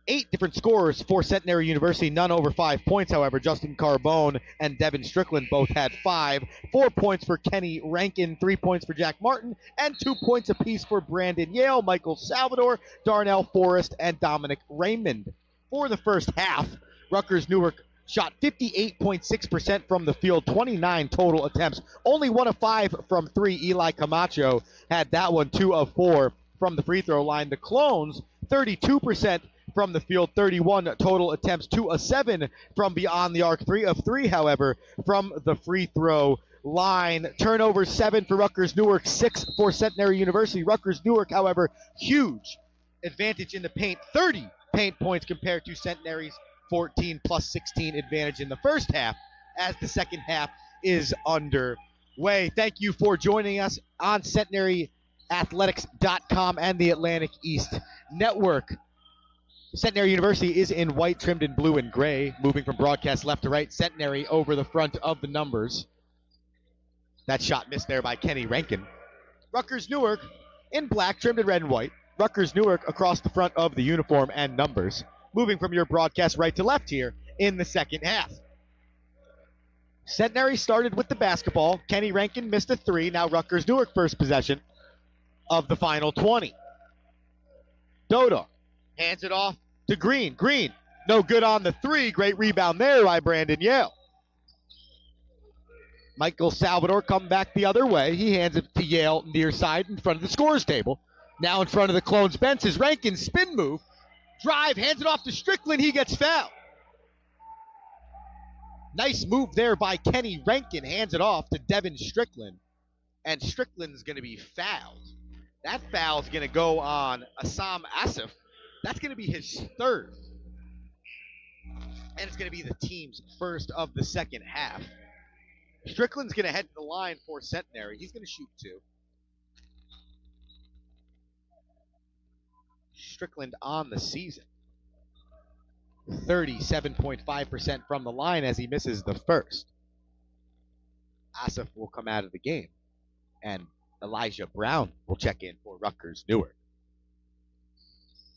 8 different scorers for Centenary University, none over 5 points, however. Justin Carbone and Devin Strickland both had 5. 4 points for Kenny Rankin, 3 points for Jack Martin, and 2 points apiece for Brandon Yale, Michael Salvador, Darnell Forrest, and Dominic Raymond. For the first half, Rutgers-Newark shot 58.6% from the field, 29 total attempts. Only 1 of 5 from 3. Eli Camacho had that one, 2 of 4 from the free throw line. The Clones, 32% from the field, 31 total attempts, 2 of 7 from beyond the arc, 3 of 3, however, from the free throw line. Turnovers, 7 for Rutgers-Newark, 6 for Centenary University. Rutgers-Newark, however, huge advantage in the paint, 30 paint points compared to Centenary's 14 plus 16 advantage in the first half as the second half is underway. Thank you for joining us on CentenaryAthletics.com and the Atlantic East Network. Centenary University is in white, trimmed in blue and gray, moving from broadcast left to right. Centenary over the front of the numbers. That shot missed there by Kenny Rankin. Rutgers-Newark in black, trimmed in red and white. Rutgers-Newark across the front of the uniform and numbers, moving from your broadcast right to left here in the second half. Centenary started with the basketball. Kenny Rankin missed a 3. Now Rutgers-Newark first possession of the final 20. Dodo hands it off to Green. Green, no good on the 3. Great rebound there by Brandon Yale. Michael Salvador come back the other way. He hands it to Yale near side in front of the scorer's table. Now in front of the Clones bench is Rankin. Spin move. Drive, hands it off to Strickland. He gets fouled. Nice move there by Kenny Rankin. Hands it off to Devin Strickland. And Strickland's going to be fouled. That foul's going to go on Assam Asif. That's going to be his 3rd. And it's going to be the team's first of the second half. Strickland's going to head to the line for Centenary. He's going to shoot 2. Strickland on the season, 37.5% from the line as he misses the first. Asif will come out of the game, and Elijah Brown will check in for Rutgers-Newark.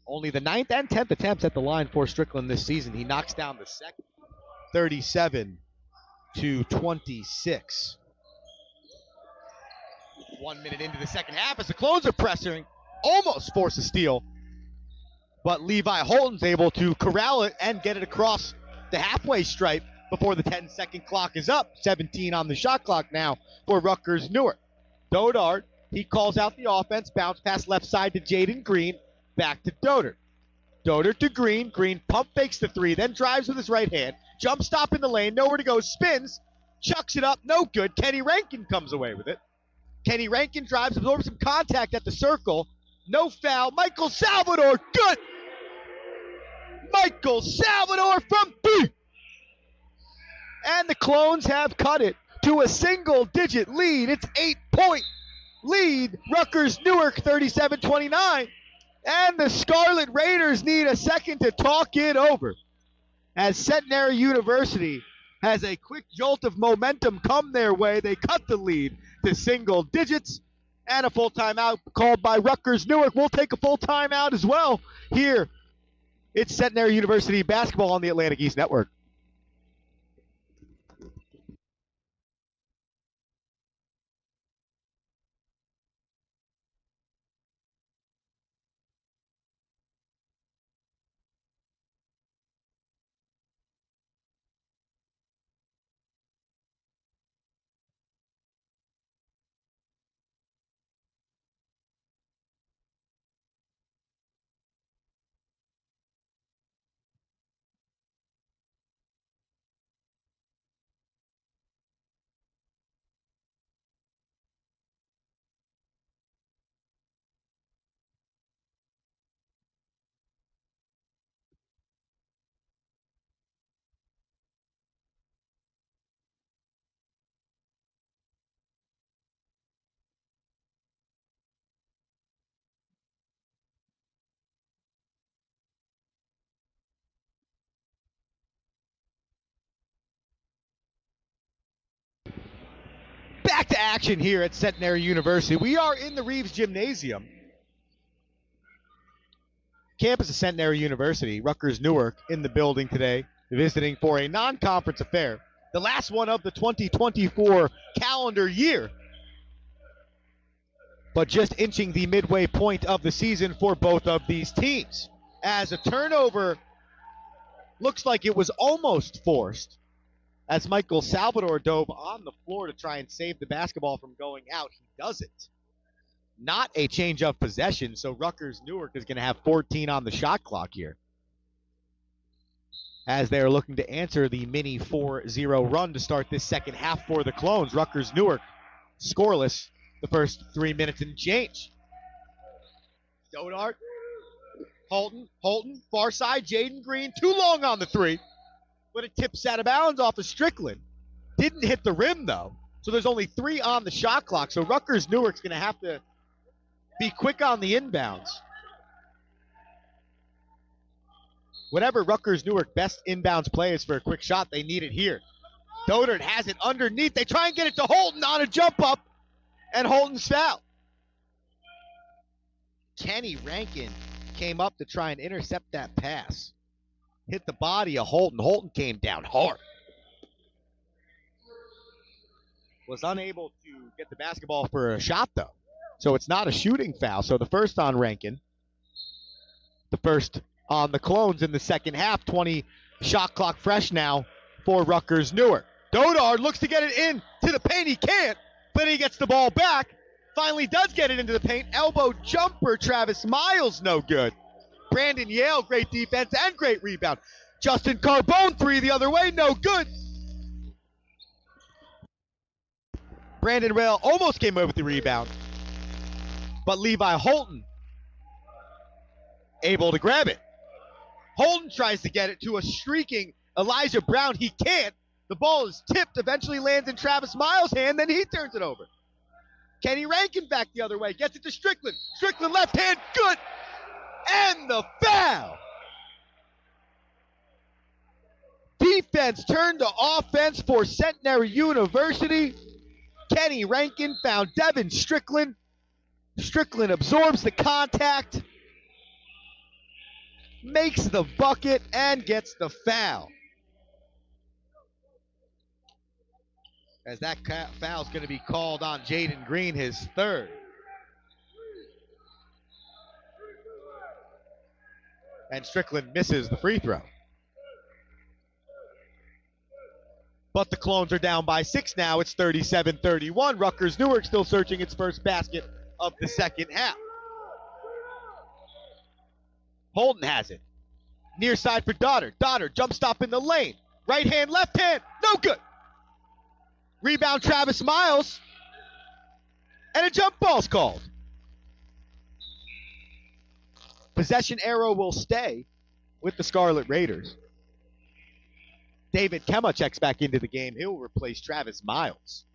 Only the 9th and 10th attempts at the line for Strickland this season. He knocks down the second, 37-26. 1 minute into the second half as the Clones are pressuring, almost force a steal. But Levi Holton's able to corral it and get it across the halfway stripe before the 10-second clock is up. 17 on the shot clock now for Rutgers-Newark. Dodard, he calls out the offense. Bounce pass left side to Jaden Green. Back to Dodard. Dodard to Green. Green pump fakes the 3, then drives with his right hand. Jump stop in the lane. Nowhere to go. Spins. Chucks it up. No good. Kenny Rankin comes away with it. Kenny Rankin drives, absorbs some contact at the circle. No foul. Michael Salvador. Good. Michael Salvador from deep. And the Clones have cut it to a single-digit lead. It's 8-point lead. Rutgers-Newark 37-29. And the Scarlet Raiders need a second to talk it over, as Centenary University has a quick jolt of momentum come their way. They cut the lead to single digits, and a full timeout called by Rutgers-Newark. We'll take a full timeout as well here. It's Centenary University basketball on the Atlantic East Network. Back to action here at Centenary University. We are in the Reeves Gymnasium. Campus of Centenary University, Rutgers-Newark in the building today, visiting for a non-conference affair. The last one of the 2024 calendar year. But just inching the midway point of the season for both of these teams. As a turnover looks like it was almost forced, as Michael Salvador dove on the floor to try and save the basketball from going out. He doesn't. Not a change of possession, so Rutgers-Newark is going to have 14 on the shot clock here, as they're looking to answer the mini 4-0 run to start this second half for the Clones. Rutgers-Newark scoreless the first 3 minutes and change. Dodart, Holton, far side, Jaden Green, too long on the three, but it tips out of bounds off of Strickland. Didn't hit the rim, though, so there's only 3 on the shot clock, so Rutgers-Newark's going to have to be quick on the inbounds. Whatever Rutgers-Newark best inbounds play is for a quick shot, they need it here. Dodart has it underneath. They try and get it to Holton on a jump up, and Holton's foul. Kenny Rankin came up to try and intercept that pass. Hit the body of Holton. Holton came down hard. Was unable to get the basketball for a shot, though. So it's not a shooting foul. So the first on Rankin. The first on the Clones in the second half. 20 shot clock fresh now for Rutgers-Newark. Dodard looks to get it in to the paint. He can't, but he gets the ball back. Finally does get it into the paint. Elbow jumper, Travis Miles, no good. Brandon Yale, great defense and great rebound. Justin Carbone, 3 the other way, no good. Brandon Rail almost came away with the rebound, but Levi Holton able to grab it. Holton tries to get it to a streaking Elijah Brown. He can't. The ball is tipped, eventually lands in Travis Miles' hand, then he turns it over. Kenny Rankin back the other way, gets it to Strickland. Strickland left hand, good. And the foul. Defense turned to offense for Centenary University. Kenny Rankin found Devin Strickland. Strickland absorbs the contact, makes the bucket, and gets the foul. As that foul is going to be called on Jaden Green, his third. And Strickland misses the free throw. But the Clones are down by 6 now. It's 37-31. Rutgers-Newark still searching its first basket of the second half. Holton has it. Near side for Doddard. Doddard jump stop in the lane. Right hand, left hand, no good. Rebound Travis Miles. And a jump ball's called. Possession arrow will stay with the Scarlet Raiders. David Kemma checks back into the game. He'll replace Travis Miles.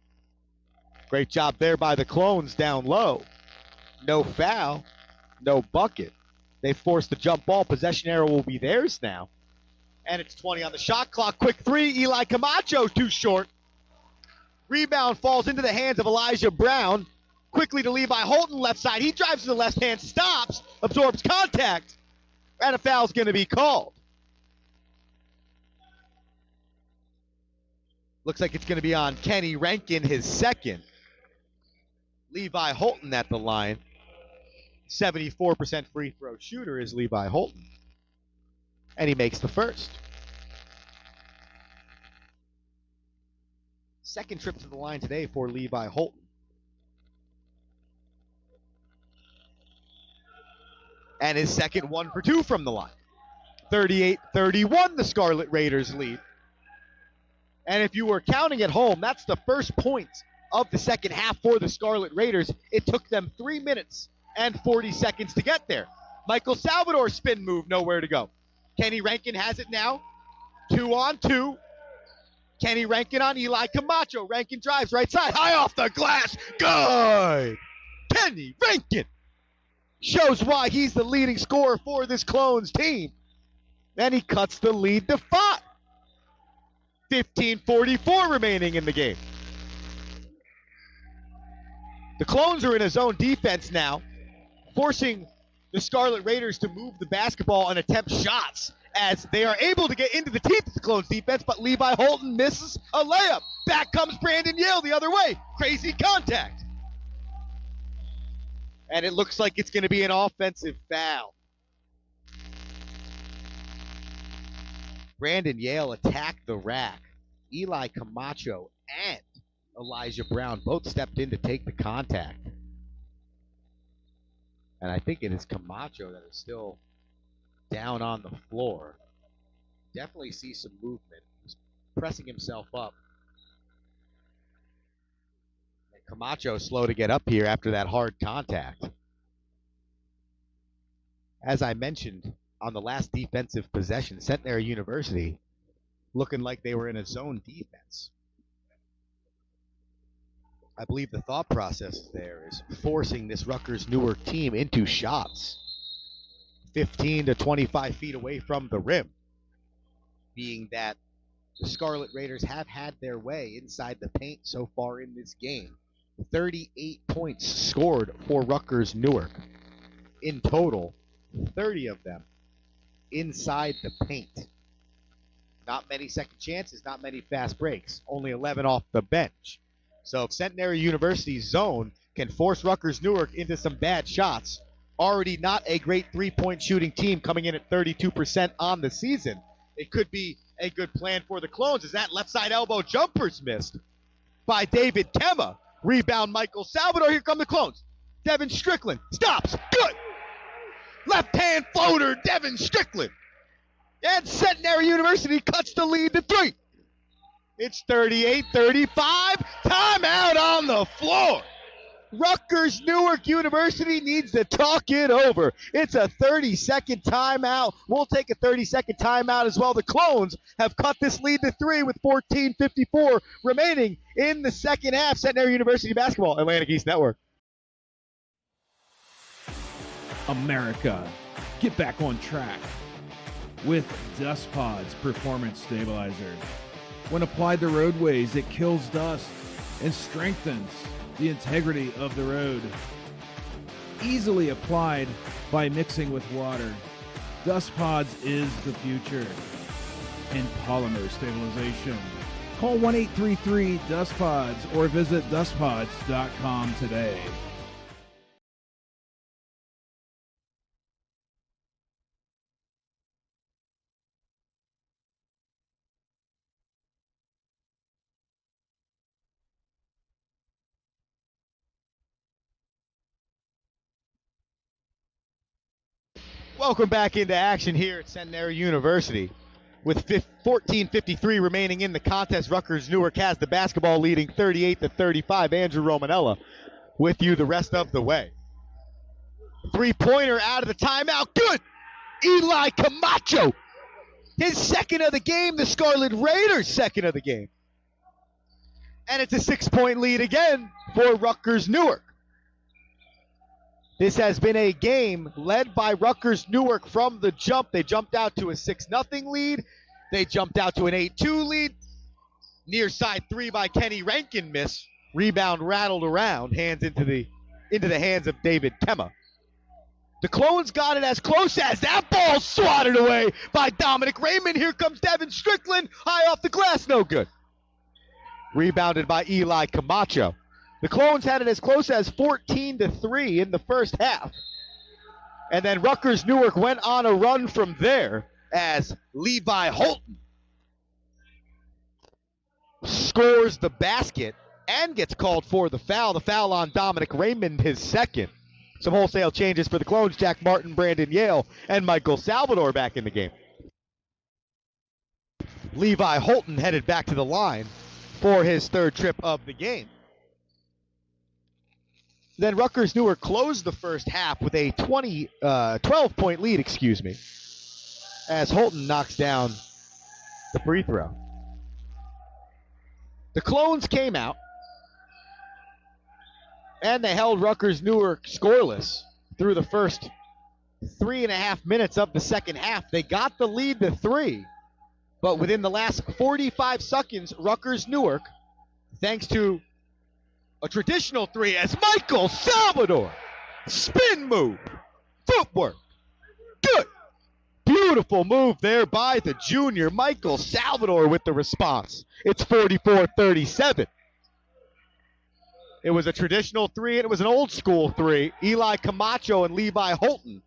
Great job there by the Clones down low. No foul, no bucket. They forced the jump ball. Possession arrow will be theirs now. And it's 20 on the shot clock. Quick three. Eli Camacho too short. Rebound falls into the hands of Elijah Brown. Quickly to Levi Holton, left side. He drives to the left hand, stops, absorbs contact, and a foul's going to be called. Looks like it's going to be on Kenny Rankin, his second. Levi Holton at the line. 74% free throw shooter is Levi Holton. And he makes the first. Second trip to the line today for Levi Holton. And his second 1 for 2 from the line. 38-31, the Scarlet Raiders lead. And if you were counting at home, that's the first point of the second half for the Scarlet Raiders. It took them 3 minutes and 40 seconds to get there. Michael Salvador spin move, nowhere to go. Kenny Rankin has it now. 2-on-2. Kenny Rankin on Eli Camacho. Rankin drives right side, high off the glass. Good! Kenny Rankin shows why he's the leading scorer for this Clones team. And he cuts the lead to 5. 15:44 remaining in the game. The Clones are in a zone defense now, forcing the Scarlet Raiders to move the basketball and attempt shots as they are able to get into the teeth of the Clones defense, but Levi Holton misses a layup. Back comes Brandon Yale the other way. Crazy contact. And it looks like it's going to be an offensive foul. Brandon Yale attacked the rack. Eli Camacho and Elijah Brown both stepped in to take the contact. And I think it is Camacho that is still down on the floor. Definitely see some movement. He's pressing himself up. And Camacho slow to get up here after that hard contact. As I mentioned on the last defensive possession, Centenary University looking like they were in a zone defense. I believe the thought process there is forcing this Rutgers-Newark team into shots 15 to 25 feet away from the rim, being that the Scarlet Raiders have had their way inside the paint so far in this game. 38 points scored for Rutgers-Newark. In total, 30 of them inside the paint. Not many second chances, not many fast breaks, only 11 off the bench. So if Centenary University's zone can force Rutgers-Newark into some bad shots, already not a great three-point shooting team coming in at 32% on the season, it could be a good plan for the Clones as that left side elbow jumper's missed by David Kemma. Rebound Michael Salvador. Here come the Clones. Devin Strickland stops. Good. Left-hand floater, Devin Strickland. And Centenary University cuts the lead to 3. It's 38-35. Timeout on the floor. Rutgers-Newark University needs to talk it over. It's a 30-second timeout. We'll take a 30-second timeout as well. The Clones have cut this lead to 3 with 14:54 remaining in the second half. Centenary University basketball, Atlantic East Network. America, get back on track with Dust Pod's Performance Stabilizer. When applied to roadways, it kills dust and strengthens the integrity of the road. Easily applied by mixing with water. Dust Pods is the future in polymer stabilization. Call 1-833-DUST-PODS or visit dustpods.com today. Welcome back into action here at Centenary University. With 14:53 remaining in the contest, Rutgers-Newark has the basketball leading 38-35. Andrew Romanella with you the rest of the way. Three-pointer out of the timeout. Good! Eli Camacho. His second of the game. The Scarlet Raiders' second of the game. And it's a 6-point lead again for Rutgers-Newark. This has been a game led by Rutgers-Newark from the jump. They jumped out to a 6-0 lead. They jumped out to an 8-2 lead. Near side three by Kenny Rankin miss. Rebound rattled around, hands into the hands of David Kemma. The Clones got it as close as that ball swatted away by Dominic Raymond. Here comes Devin Strickland, high off the glass, no good. Rebounded by Eli Camacho. The Clones had it as close as 14-3 in the first half. And then Rutgers-Newark went on a run from there as Levi Holton scores the basket and gets called for the foul. The foul on Dominic Raymond, his second. Some wholesale changes for the Clones. Jack Martin, Brandon Yale, and Michael Salvador back in the game. Levi Holton headed back to the line for his third trip of the game. Then Rutgers-Newark closed the first half with a 12-point lead, as Holton knocks down the free throw. The Clones came out, and they held Rutgers-Newark scoreless through the first 3.5 minutes of the second half. They got the lead to 3, but within the last 45 seconds, Rutgers-Newark, thanks to A traditional three as Michael Salvador. Spin move. Footwork. Good. Beautiful move there by the junior. Michael Salvador with the response. It's 44-37. It was a traditional three, and it was an old school three. Eli Camacho and Levi Holton.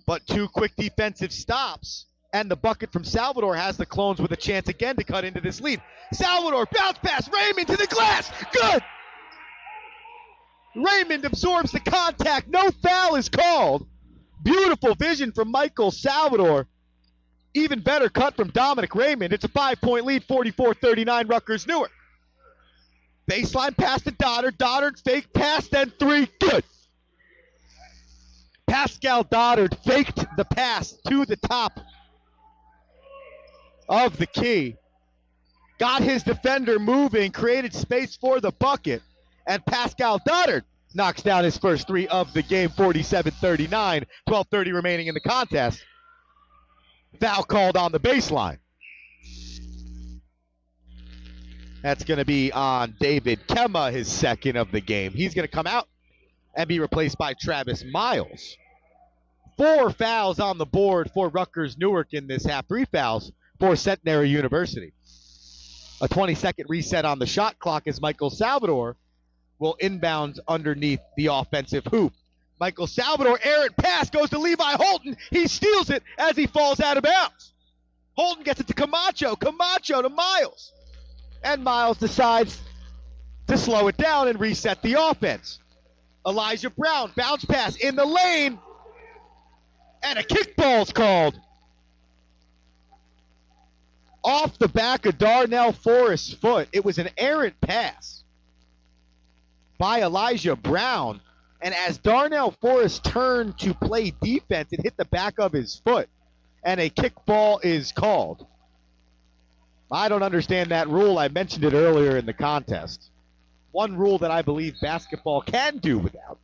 But two quick defensive stops, and the bucket from Salvador has the Clones with a chance again to cut into this lead. Salvador, bounce pass, Raymond to the glass. Good. Raymond absorbs the contact. No foul is called. Beautiful vision from Michael Salvador. Even better cut from Dominic Raymond. It's a 5-point lead, 44-39, Rutgers-Newark. Baseline pass to Doddard. Doddard fake pass, then three. Good. Pascal Doddard faked the pass to the top of the key. Got his defender moving, created space for the bucket, and Pascal Doddard knocks down his first three of the game, 47-39, 12:30 remaining in the contest. Foul called on the baseline. That's going to be on David Kemma, his second of the game. He's going to come out and be replaced by Travis Miles. 4 fouls on the board for Rutgers-Newark in this half. 3 fouls for Centenary University. A 20-second reset on the shot clock as Michael Salvador will inbound underneath the offensive hoop. Michael Salvador, errant pass, goes to Levi Holton. He steals it as he falls out of bounds. Holton gets it to Camacho. Camacho to Miles. And Miles decides to slow it down and reset the offense. Elijah Brown, bounce pass in the lane. And a kickball's called. Off the back of Darnell Forrest's foot. It was an errant pass by Elijah Brown. And as Darnell Forrest turned to play defense, it hit the back of his foot. And a kickball is called. I don't understand that rule. I mentioned it earlier in the contest. One rule that I believe basketball can do without.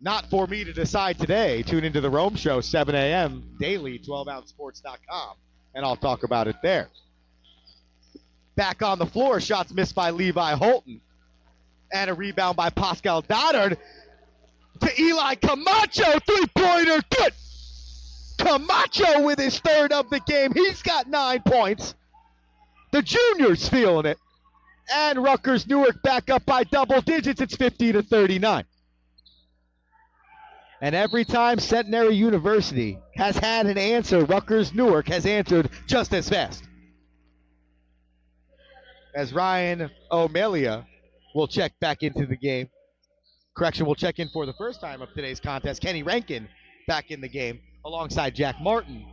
Not for me to decide today. Tune into the Rome Show, 7 a.m. daily, 12ouncesports.com, and I'll talk about it there. Back on the floor, shots missed by Levi Holton. And a rebound by Pascal Doddard to Eli Camacho, three-pointer, good! Camacho with his third of the game. He's got 9 points. The junior's feeling it. And Rutgers-Newark back up by double digits. It's 50-39. And every time Centenary University has had an answer, Rutgers-Newark has answered just as fast. As Ryan O'Melia will check back into the game. Correction, will check in for the first time of today's contest. Kenny Rankin back in the game alongside Jack Martin,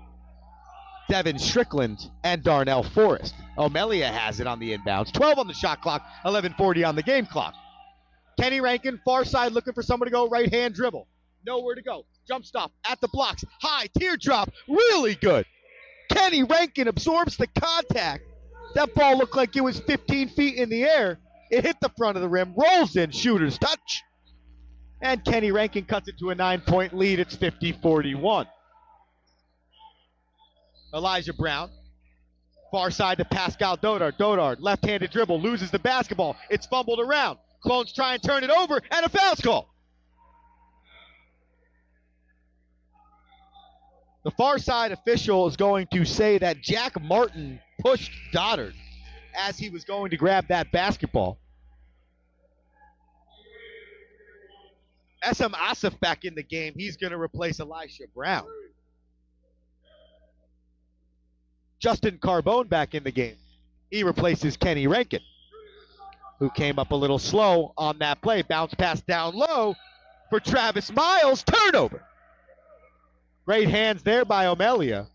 Devin Strickland, and Darnell Forrest. O'Melia has it on the inbounds. 12 on the shot clock, 11:40 on the game clock. Kenny Rankin, far side, looking for someone to go right-hand dribble. Nowhere to go. Jump stop at the blocks. High teardrop. Really good. Kenny Rankin absorbs the contact. That ball looked like it was 15 feet in the air. It hit the front of the rim. Rolls in. Shooter's touch. And Kenny Rankin cuts it to a 9-point lead. It's 50-41. Elijah Brown. Far side to Pascal Doddard. Doddard, left-handed dribble, loses the basketball. It's fumbled around. Clones try and turn it over, and a foul's called. The far side official is going to say that Jack Martin pushed Doddard as he was going to grab that basketball. SM Asif back in the game. He's going to replace Elisha Brown. Justin Carbone back in the game. He replaces Kenny Rankin, who came up a little slow on that play. Bounce pass down low for Travis Miles. Turnover. Great hands there by O'Melia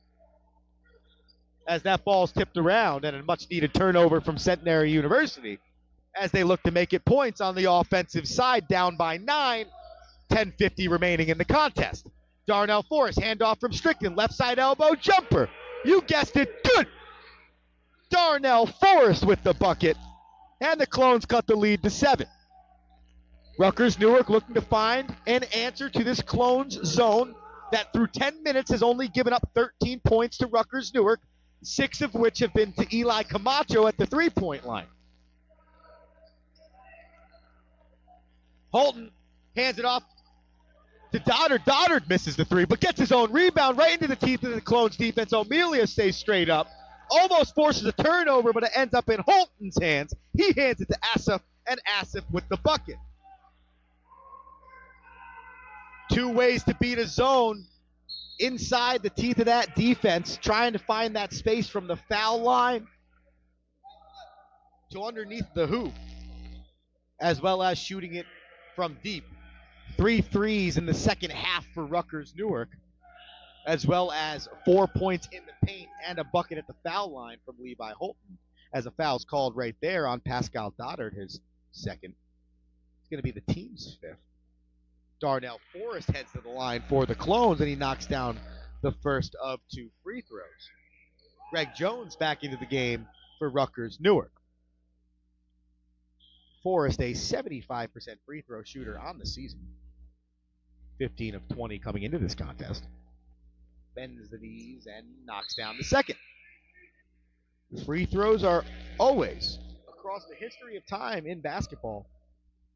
as that ball's tipped around, and a much-needed turnover from Centenary University as they look to make it points on the offensive side, down by 9, 10:50 remaining in the contest. Darnell Forrest, handoff from Strickland, left side elbow, jumper. You guessed it, good! Darnell Forrest with the bucket, and the Clones cut the lead to 7. Rutgers-Newark looking to find an answer to this Clones zone that through 10 minutes has only given up 13 points to Rutgers-Newark, 6 of which have been to Eli Camacho at the three-point line. Holton hands it off to Doddard. Doddard misses the three, but gets his own rebound right into the teeth of the Clones defense. O'Melia stays straight up. Almost forces a turnover, but it ends up in Holton's hands. He hands it to Asif, and Asif with the bucket. 2 ways to beat a zone inside the teeth of that defense, trying to find that space from the foul line to underneath the hoop, as well as shooting it from deep. 3 threes in the second half for Rutgers-Newark, as well as 4 points in the paint and a bucket at the foul line from Levi Holton, as a foul's called right there on Pascal Doddard, his second. It's going to be the team's 5th. Darnell Forrest heads to the line for the Clones, and he knocks down the first of 2 free throws. Greg Jones back into the game for Rutgers-Newark. Forrest, a 75% free throw shooter on the season. 15 of 20 coming into this contest. Bends the knees and knocks down the second. Free throws are always, across the history of time in basketball,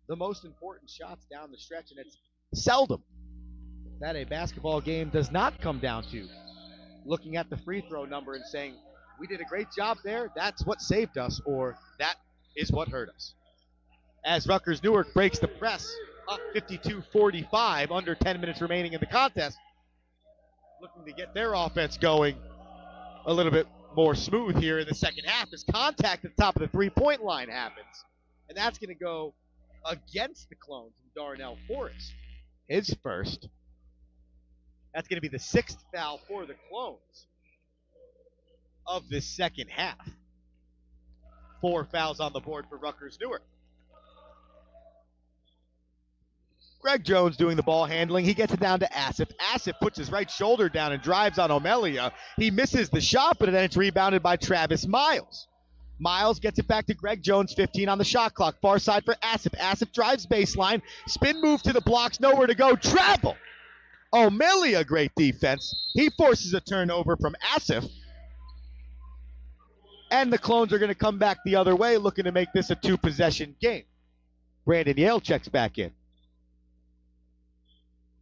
the most important shots down the stretch, and it's seldom that a basketball game does not come down to looking at the free throw number and saying, we did a great job there, that's what saved us, or that is what hurt us. As Rutgers-Newark breaks the press, up 52-45, under 10 minutes remaining in the contest, looking to get their offense going a little bit more smooth here in the second half as contact at the top of the three-point line happens. And that's going to go against the Clones and Darnell Forrest, his first. That's going to be the 6th foul for the Clones of this second half. 4 fouls on the board for Rutgers-Newark. Greg Jones doing the ball handling. He gets it down to Asif. Asif puts his right shoulder down and drives on O'Melia. He misses the shot, but then it's rebounded by Travis Miles. Miles gets it back to Greg Jones, 15 on the shot clock. Far side for Asif. Asif drives baseline. Spin move to the blocks, nowhere to go. Travel! O'Melia, great defense. He forces a turnover from Asif. And the Clones are going to come back the other way, looking to make this a 2-possession game. Brandon Yale checks back in.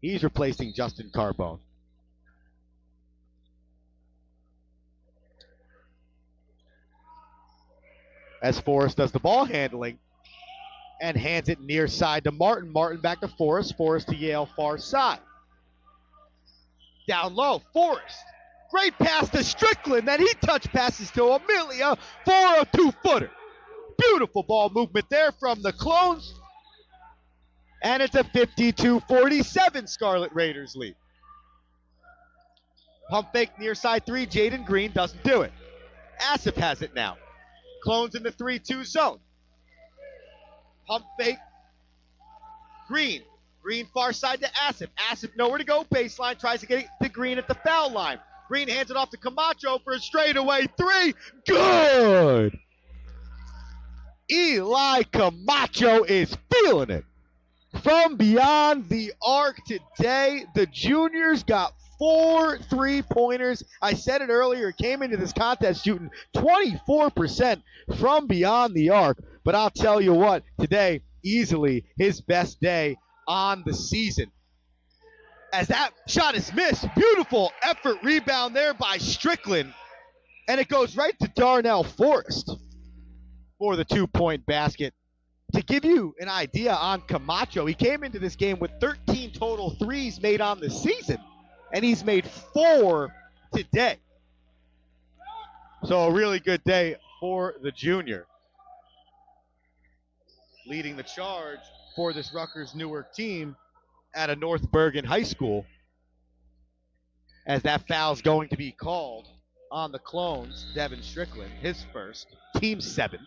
He's replacing Justin Carbone. As Forrest does the ball handling and hands it near side to Martin. Martin back to Forrest. Forrest to Yale far side. Down low, Forrest. Great pass to Strickland. Then he touch passes to Amelia for a 2-footer. Beautiful ball movement there from the Clones. And it's a 52-47 Scarlet Raiders lead. Pump fake near side 3. Jaden Green doesn't do it. Asif has it now. Clones in the 3-2 zone. Pump fake. Green. Green far side to Asif. Asif nowhere to go. Baseline tries to get it to Green at the foul line. Green hands it off to Camacho for a straightaway 3. Good! Eli Camacho is feeling it. From beyond the arc today, the juniors got 4 3-pointers. I said it earlier, came into this contest shooting 24% from beyond the arc. But I'll tell you what, today, easily his best day on the season. As that shot is missed, beautiful effort rebound there by Strickland. And it goes right to Darnell Forrest for the 2-point basket. To give you an idea on Camacho, he came into this game with 13 total threes made on the season, and he's made 4 today. So a really good day for the junior. Leading the charge for this Rutgers-Newark team at a North Bergen High School, as that foul's going to be called on the Clones. Devin Strickland, his first, team 7th.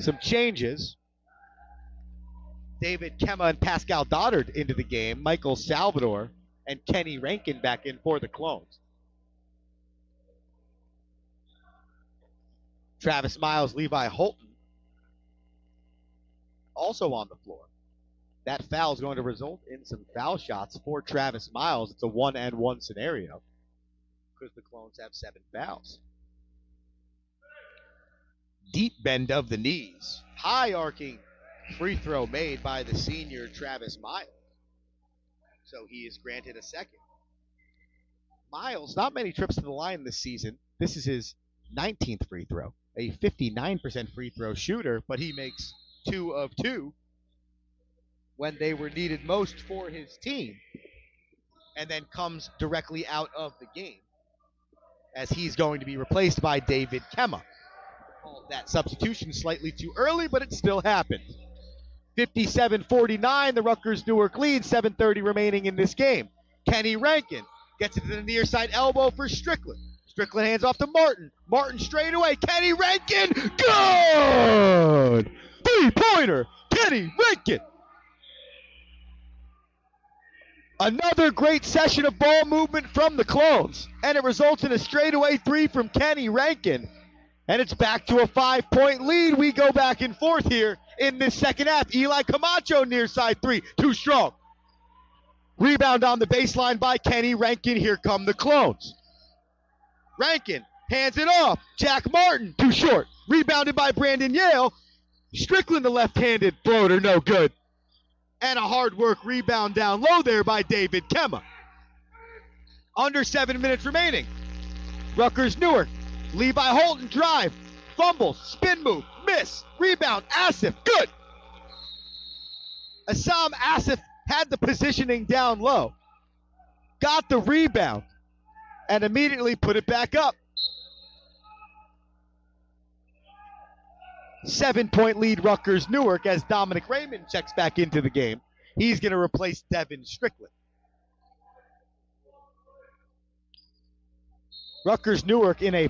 Some changes. David Kemma and Pascal Doddard into the game. Michael Salvador and Kenny Rankin back in for the Clones. Travis Miles, Levi Holton also on the floor. That foul is going to result in some foul shots for Travis Miles. It's a 1-and-1 scenario because the Clones have 7 fouls. Deep bend of the knees. High arcing free throw made by the senior Travis Miles. So he is granted a second. Miles, not many trips to the line this season. This is his 19th free throw. A 59% free throw shooter, but he makes 2 of 2 when they were needed most for his team, and then comes directly out of the game as he's going to be replaced by David Kemma. That substitution slightly too early, but it still happened. 57-49, the Rutgers-Newark lead, 7:30 remaining in this game. Kenny Rankin gets it to the near side elbow for Strickland. Strickland hands off to Martin. Martin straight away. Kenny Rankin, good! Three-pointer, Kenny Rankin. Another great session of ball movement from the Clones, and it results in a straightaway three from Kenny Rankin. And it's back to a 5-point lead. We go back and forth here in this second half. Eli Camacho near side three, too strong. Rebound on the baseline by Kenny Rankin. Here come the Clones. Rankin hands it off. Jack Martin, too short. Rebounded by Brandon Yale. Strickland, the left-handed floater, no good. And a hard work rebound down low there by David Kemma. Under 7 minutes remaining. Rutgers-Newark. Levi Holton drive. Fumble. Spin move. Miss. Rebound. Asif. Good. Assam Asif had the positioning down low. Got the rebound. And immediately put it back up. 7-point lead Rutgers-Newark as Dominic Raymond checks back into the game. He's going to replace Devin Strickland. Rutgers-Newark in a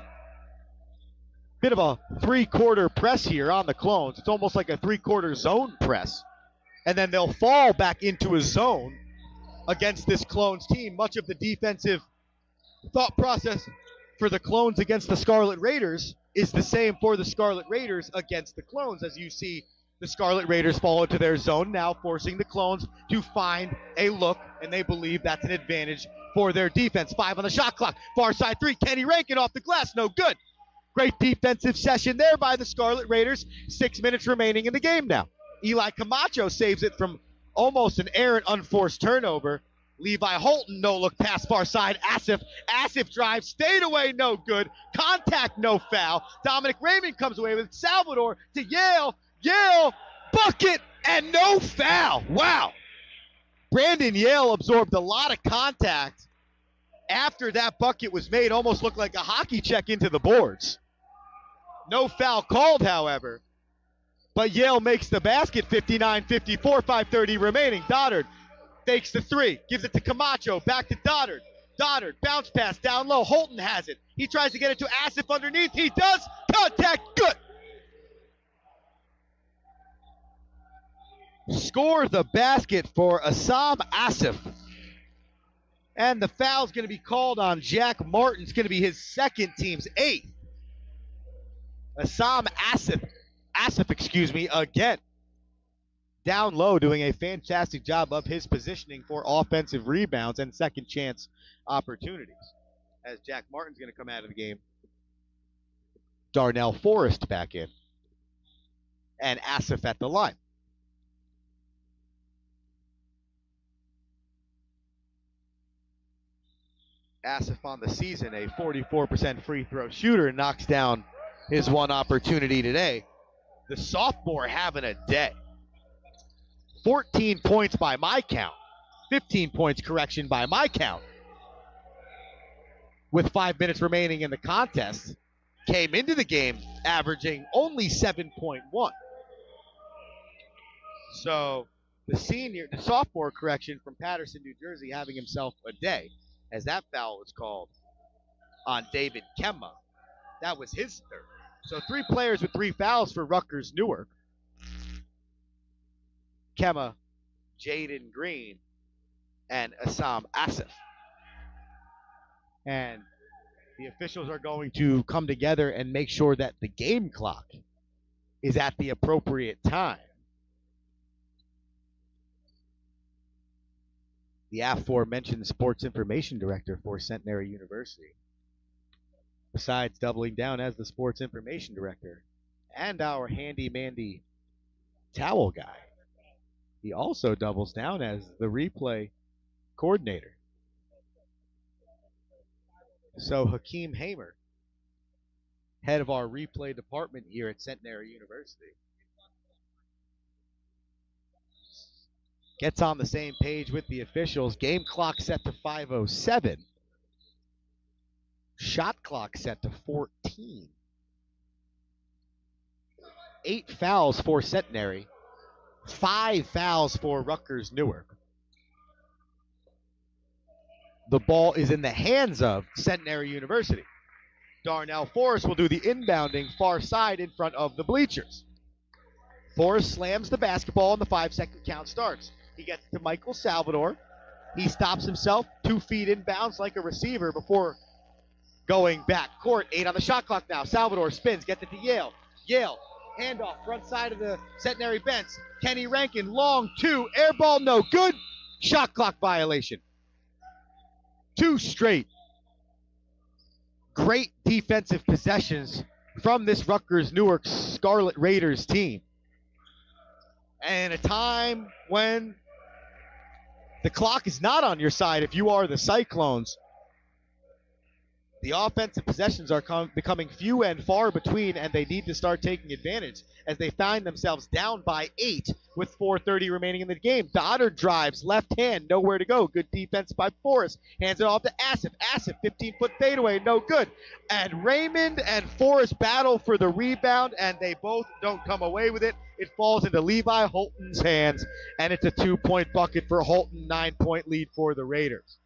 bit of a three-quarter press here on the Clones. It's almost like a three-quarter zone press. And then they'll fall back into a zone against this Clones team. Much of the defensive thought process for the Clones against the Scarlet Raiders is the same for the Scarlet Raiders against the Clones, as you see the Scarlet Raiders fall into their zone now, forcing the Clones to find a look, and they believe that's an advantage for their defense. 5 on the shot clock. Far side three. Kenny Rankin off the glass. No good. Great defensive session there by the Scarlet Raiders. 6 minutes remaining in the game now. Eli Camacho saves it from almost an errant unforced turnover. Levi Holton, no look pass far side. Asif drives, stayed away, no good. Contact, no foul. Dominic Raymond comes away with Salvador to Yale. Yale, bucket, and no foul. Wow. Brandon Yale absorbed a lot of contact after that bucket was made. Almost looked like a hockey check into the boards. No foul called, however. But Yale makes the basket. 59-54, 5:30 remaining. Doddard fakes the three, gives it to Camacho, back to Doddard. Doddard, bounce pass down low. Holton has it. He tries to get it to Asif underneath. He does. Contact, good. Score the basket for Assam Asif. And the foul's going to be called on Jack Martin. It's going to be his second, team's 8th. Assam Asif, again. Down low, doing a fantastic job of his positioning for offensive rebounds and second chance opportunities. As Jack Martin's going to come out of the game. Darnell Forrest back in. And Asif at the line. Asif on the season, a 44% free throw shooter, knocks down his one opportunity today. The sophomore having a day. 14 points by my count. 15 points, correction, by my count. With 5 minutes remaining in the contest, came into the game averaging only 7.1. So the sophomore, correction, from Patterson, New Jersey, having himself a day, as that foul was called on David Kemma. That was his third. So 3 players with 3 fouls for Rutgers-Newark. Kemma, Jaden Green, and Assam Asif. And the officials are going to come together and make sure that the game clock is at the appropriate time. The aforementioned sports information director for Centenary University, besides doubling down as the sports information director and our handy-mandy towel guy. He also doubles down as the replay coordinator. So Hakeem Hamer, head of our replay department here at Centenary University, gets on the same page with the officials. Game clock set to 5:07. Shot clock set to 14. 8 fouls for Centenary. 5 fouls for Rutgers-Newark. The ball is in the hands of Centenary University. Darnell Forrest will do the inbounding far side in front of the bleachers. Forrest slams the basketball and the 5-second count starts. He gets to Michael Salvador. He stops himself 2 feet inbounds like a receiver before going back court. 8 on the shot clock now. Salvador spins, gets it to Yale. Yale, handoff, front side of the Centenary bench. Kenny Rankin, long 2, air ball, no good. Shot clock violation. 2 straight. Great defensive possessions from this Rutgers-Newark Scarlet Raiders team. And a time when the clock is not on your side if you are the Cyclones. The offensive possessions are becoming few and far between, and they need to start taking advantage as they find themselves down by 8 with 4:30 remaining in the game. Goddard drives, left hand, nowhere to go. Good defense by Forrest. Hands it off to Asif. Asif, 15-foot fadeaway, no good. And Raymond and Forrest battle for the rebound, and they both don't come away with it. It falls into Levi Holton's hands, and it's a 2-point bucket for Holton, 9-point lead for the Raiders.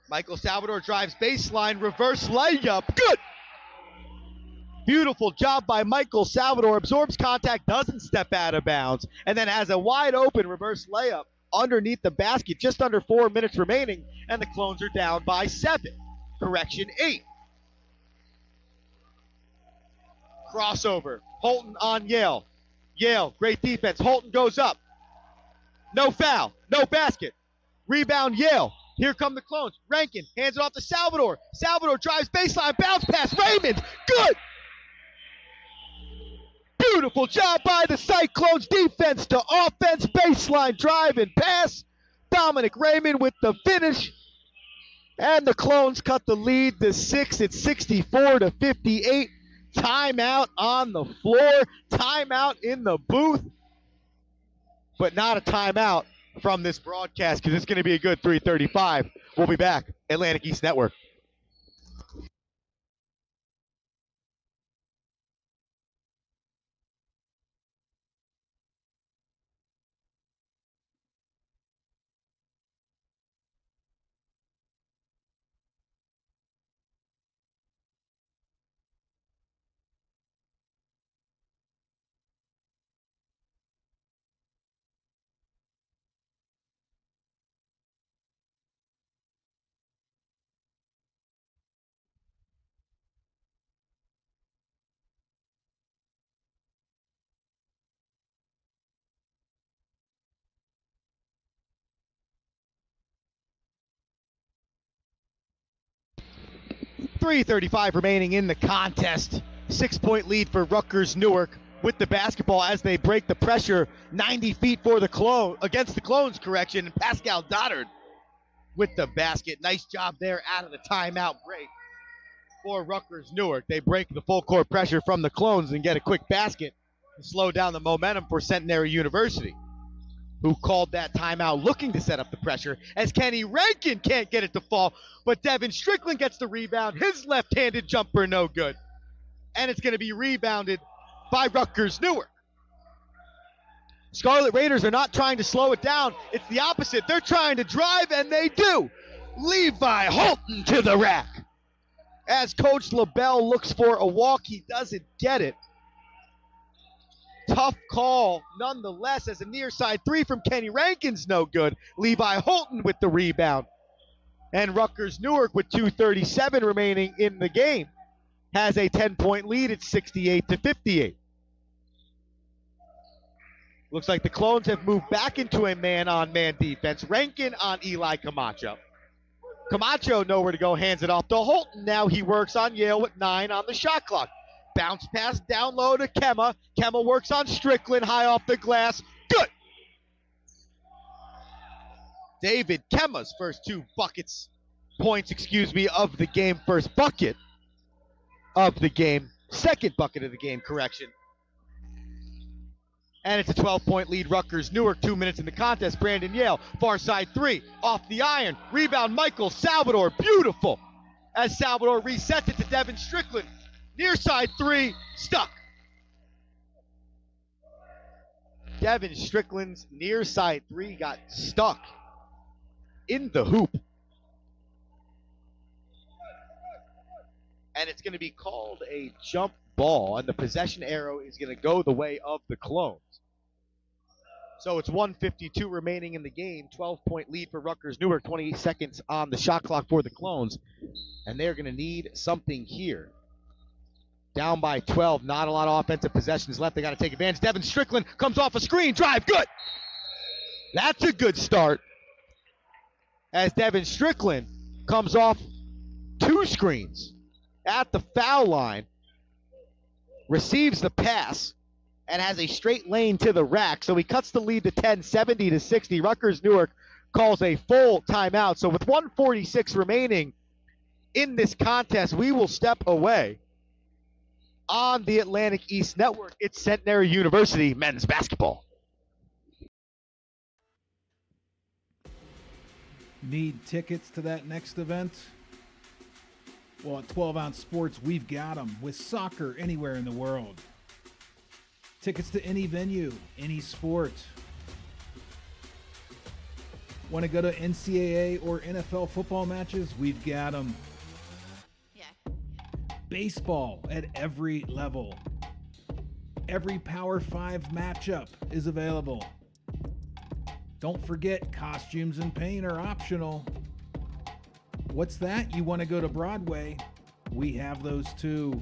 Michael Salvador drives baseline, reverse layup, good! Beautiful job by Michael Salvador, absorbs contact, doesn't step out of bounds, and then has a wide open reverse layup underneath the basket, just under 4 minutes remaining, and the Clones are down by 7. Correction, 8. Crossover, Holton on Yale. Yale, great defense, Holton goes up. No foul, no basket. Rebound Yale. Here come the Clones. Rankin hands it off to Salvador. Salvador drives baseline, bounce pass. Raymond, good! Beautiful job by the Cyclones. Defense to offense, baseline drive and pass. Dominic Raymond with the finish. And the Clones cut the lead to 6. It's 64-58. Timeout on the floor. Timeout in the booth. But not a timeout from this broadcast because it's going to be a good 3:35. We'll be back. Atlantic East Network. .335 remaining in the contest. 6-point lead for Rutgers-Newark with the basketball as they break the pressure. 90 feet for the Clone against the Clones, correction. Pascal Goddard with the basket. Nice job there out of the timeout break for Rutgers-Newark. They break the full court pressure from the Clones and get a quick basket to slow down the momentum for Centenary University, who called that timeout looking to set up the pressure as Kenny Rankin can't get it to fall, but Devin Strickland gets the rebound. His left-handed jumper no good. And it's going to be rebounded by Rutgers-Newark. Scarlet Raiders are not trying to slow it down. It's the opposite. They're trying to drive, and they do. Levi Holton to the rack. As Coach LaBelle looks for a walk, he doesn't get it. Tough call nonetheless as a near side 3 from Kenny Rankin's no good. Levi Holton with the rebound. And Rutgers-Newark with 2:37 remaining in the game has a 10-point lead at 68-58. Looks like the Clones have moved back into a man-on-man defense. Rankin on Eli Camacho. Camacho nowhere to go, hands it off to Holton. Now he works on Yale with 9 on the shot clock. Bounce pass down low to Kemma. Kemma works on Strickland, high off the glass. Good. David Kemma's first points of the game. First bucket of the game. Second bucket of the game, correction. And it's a 12-point lead, Rutgers-Newark, 2 minutes in the contest. Brandon Yale, far side three, off the iron. Rebound, Michael Salvador, beautiful. As Salvador resets it to Devin Strickland. Near side three, stuck. Devin Strickland's near side three got stuck in the hoop. And it's going to be called a jump ball, and the possession arrow is going to go the way of the Clones. So it's 1:52 remaining in the game, 12-point lead for Rutgers-Newark, 28 seconds on the shot clock for the Clones, and they're going to need something here. Down by 12, not a lot of offensive possessions left. They got to take advantage. Devin Strickland comes off a screen, drive, good. That's a good start. As Devin Strickland comes off 2 screens at the foul line, receives the pass, and has a straight lane to the rack. So he cuts the lead to 10, 70-60. Rutgers-Newark calls a full timeout. So with 1:46 remaining in this contest, we will step away. On the Atlantic East Network, it's Centenary University men's basketball. Need tickets to that next event? Well, at 12 Ounce Sports, we've got them with soccer anywhere in the world. Tickets to any venue, any sport. Want to go to NCAA or NFL football matches? We've got them. Baseball at every level. Every Power 5 matchup is available. Don't forget, costumes and paint are optional. What's that? You want to go to Broadway? We have those too.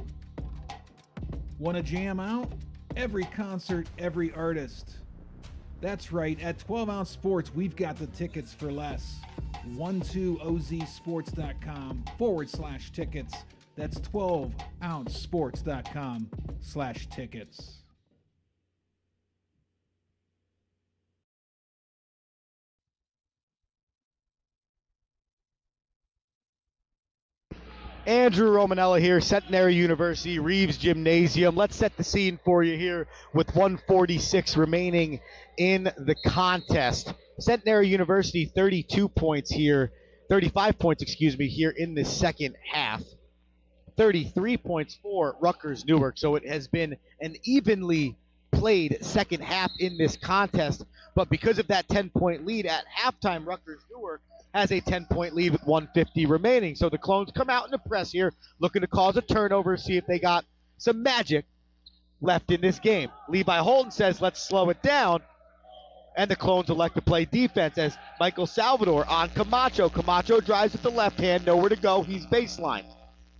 Want to jam out? Every concert, every artist. That's right, at 12 Ounce Sports, we've got the tickets for less. 12ozsports.com/tickets. That's 12ouncesports.com/tickets. Andrew Romanella here, Centenary University, Reeves Gymnasium. Let's set the scene for you here with 1:46 remaining in the contest. Centenary University 35 points here in the second half. 33 points for Rutgers-Newark. So it has been an evenly played second half in this contest. But because of that 10-point lead at halftime, Rutgers-Newark has a 10-point lead with 1:50 remaining. So the Clones come out in the press here, looking to cause a turnover, see if they got some magic left in this game. Levi Holton says, let's slow it down. And the Clones elect to play defense as Michael Salvador on Camacho. Camacho drives with the left hand, nowhere to go. He's baseline.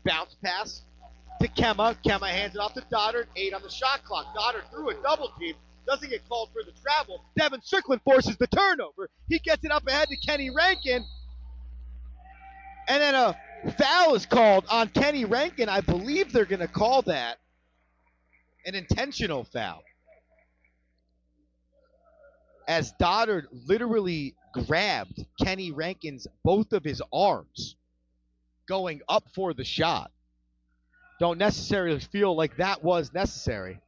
Bounce pass to Kemma. Kemma hands it off to Doddard. 8 on the shot clock. Doddard threw a double team. Doesn't get called for the travel. Devin Strickland forces the turnover. He gets it up ahead to Kenny Rankin. And then a foul is called on Kenny Rankin. I believe they're going to call that an intentional foul. As Doddard literally grabbed Kenny Rankin's both of his arms going up for the shot. Don't necessarily feel like that was necessary.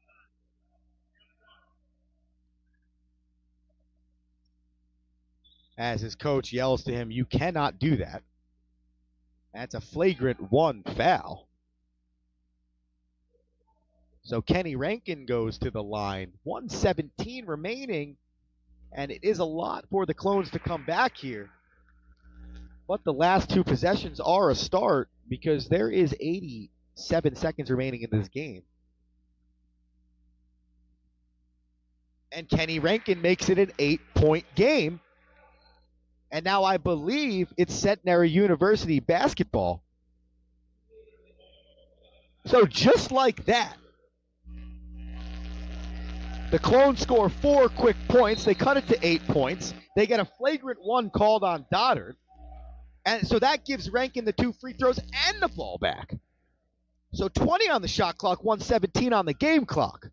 As his coach yells to him, you cannot do that. That's a flagrant 1 foul. So Kenny Rankin goes to the line. 1:17 remaining. And it is a lot for the Clones to come back here. But the last 2 possessions are a start because there is 87 seconds remaining in this game. And Kenny Rankin makes it an 8-point game. And now I believe it's Centenary University basketball. So just like that, the Clones score 4 quick points. They cut it to 8 points. They get a flagrant 1 called on Doddard. And so that gives Rankin the 2 free throws and the ball back. So 20 on the shot clock, 1:17 on the game clock.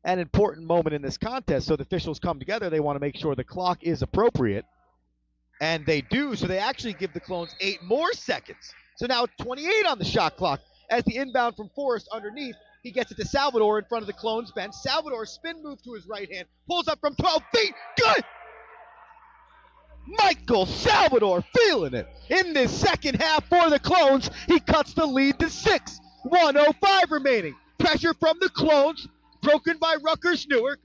An important moment in this contest, so the officials come together. They want to make sure the clock is appropriate, and they do, so they actually give the Clones 8 more seconds. So now 28 on the shot clock as the inbound from Forrest underneath. He gets it to Salvador in front of the Clones bench. Salvador spin move to his right hand, pulls up from 12 feet. Good! Michael Salvador feeling it. In this second half for the Clones, he cuts the lead to 6. 1:05 remaining. Pressure from the Clones, broken by Rutgers-Newark,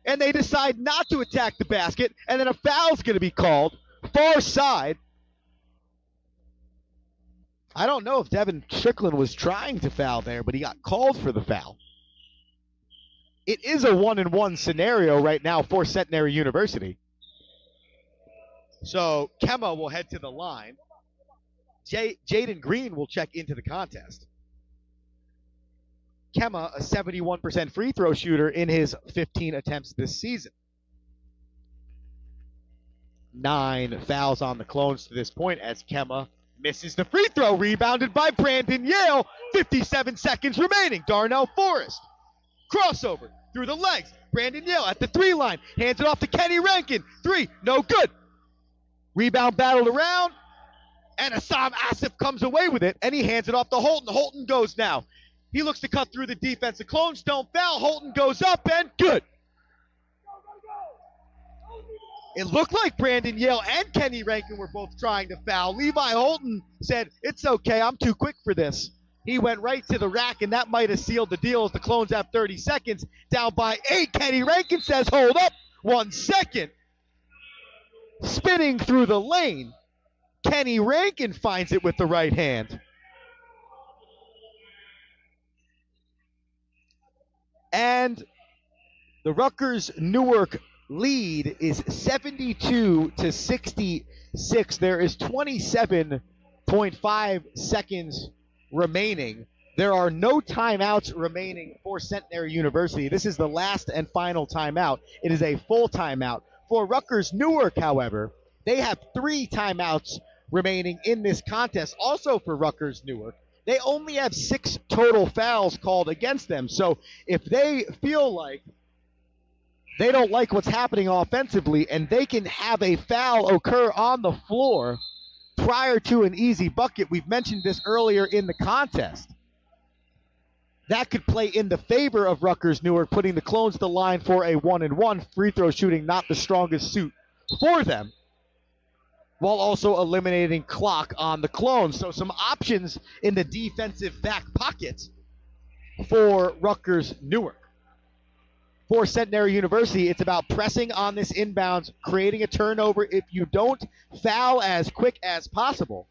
and they decide not to attack the basket, and then a foul's going to be called. Far side. I don't know if Devin Strickland was trying to foul there, but he got called for the foul. It is a 1-and-1 scenario right now for Centenary University. So Kemma will head to the line. Jaden Green will check into the contest. Kemma, a 71% free throw shooter in his 15 attempts this season. 9 fouls on the Clones to this point as Kemma misses the free throw, rebounded by Brandon Yale. 57 seconds remaining. Darnell Forrest. Crossover through the legs. Brandon Yale at the 3 line. Hands it off to Kenny Rankin. 3, no good. Rebound battled around, and Assam Asif comes away with it, and he hands it off to Holton. Holton goes now. He looks to cut through the defense. The Clones don't foul. Holton goes up, and good. It looked like Brandon Yale and Kenny Rankin were both trying to foul. Levi Holton said, "It's okay, I'm too quick for this." He went right to the rack, and that might have sealed the deal as the Clones have 30 seconds. Down by 8, Kenny Rankin says, "Hold up, 1 second." Spinning through the lane, Kenny Rankin finds it with the right hand. And the Rutgers-Newark lead is 72-66. There is 27.5 seconds remaining. There are no timeouts remaining for Centenary University. This is the last and final timeout. It is a full timeout. For Rutgers-Newark, however, they have 3 timeouts remaining in this contest. Also for Rutgers-Newark, they only have 6 total fouls called against them. So if they feel like they don't like what's happening offensively and they can have a foul occur on the floor prior to an easy bucket, we've mentioned this earlier in the contest, that could play in the favor of Rutgers-Newark, putting the Clones to the line for a 1-and-1. Free throw shooting not the strongest suit for them, while also eliminating clock on the Clones. So some options in the defensive back pocket for Rutgers-Newark. For Centenary University, it's about pressing on this inbounds, creating a turnover if you don't foul as quick as possible.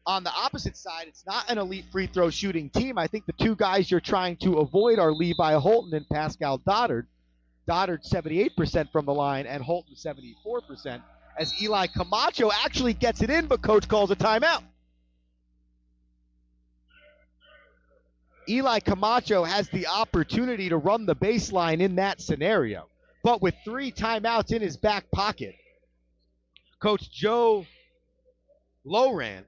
On the opposite side, it's not an elite free throw shooting team. I think the 2 guys you're trying to avoid are Levi Holton and Pascal Doddard. Doddard 78% from the line and Holton 74%, as Eli Camacho actually gets it in, but coach calls a timeout. Eli Camacho has the opportunity to run the baseline in that scenario, but with 3 timeouts in his back pocket, Coach Joe Loran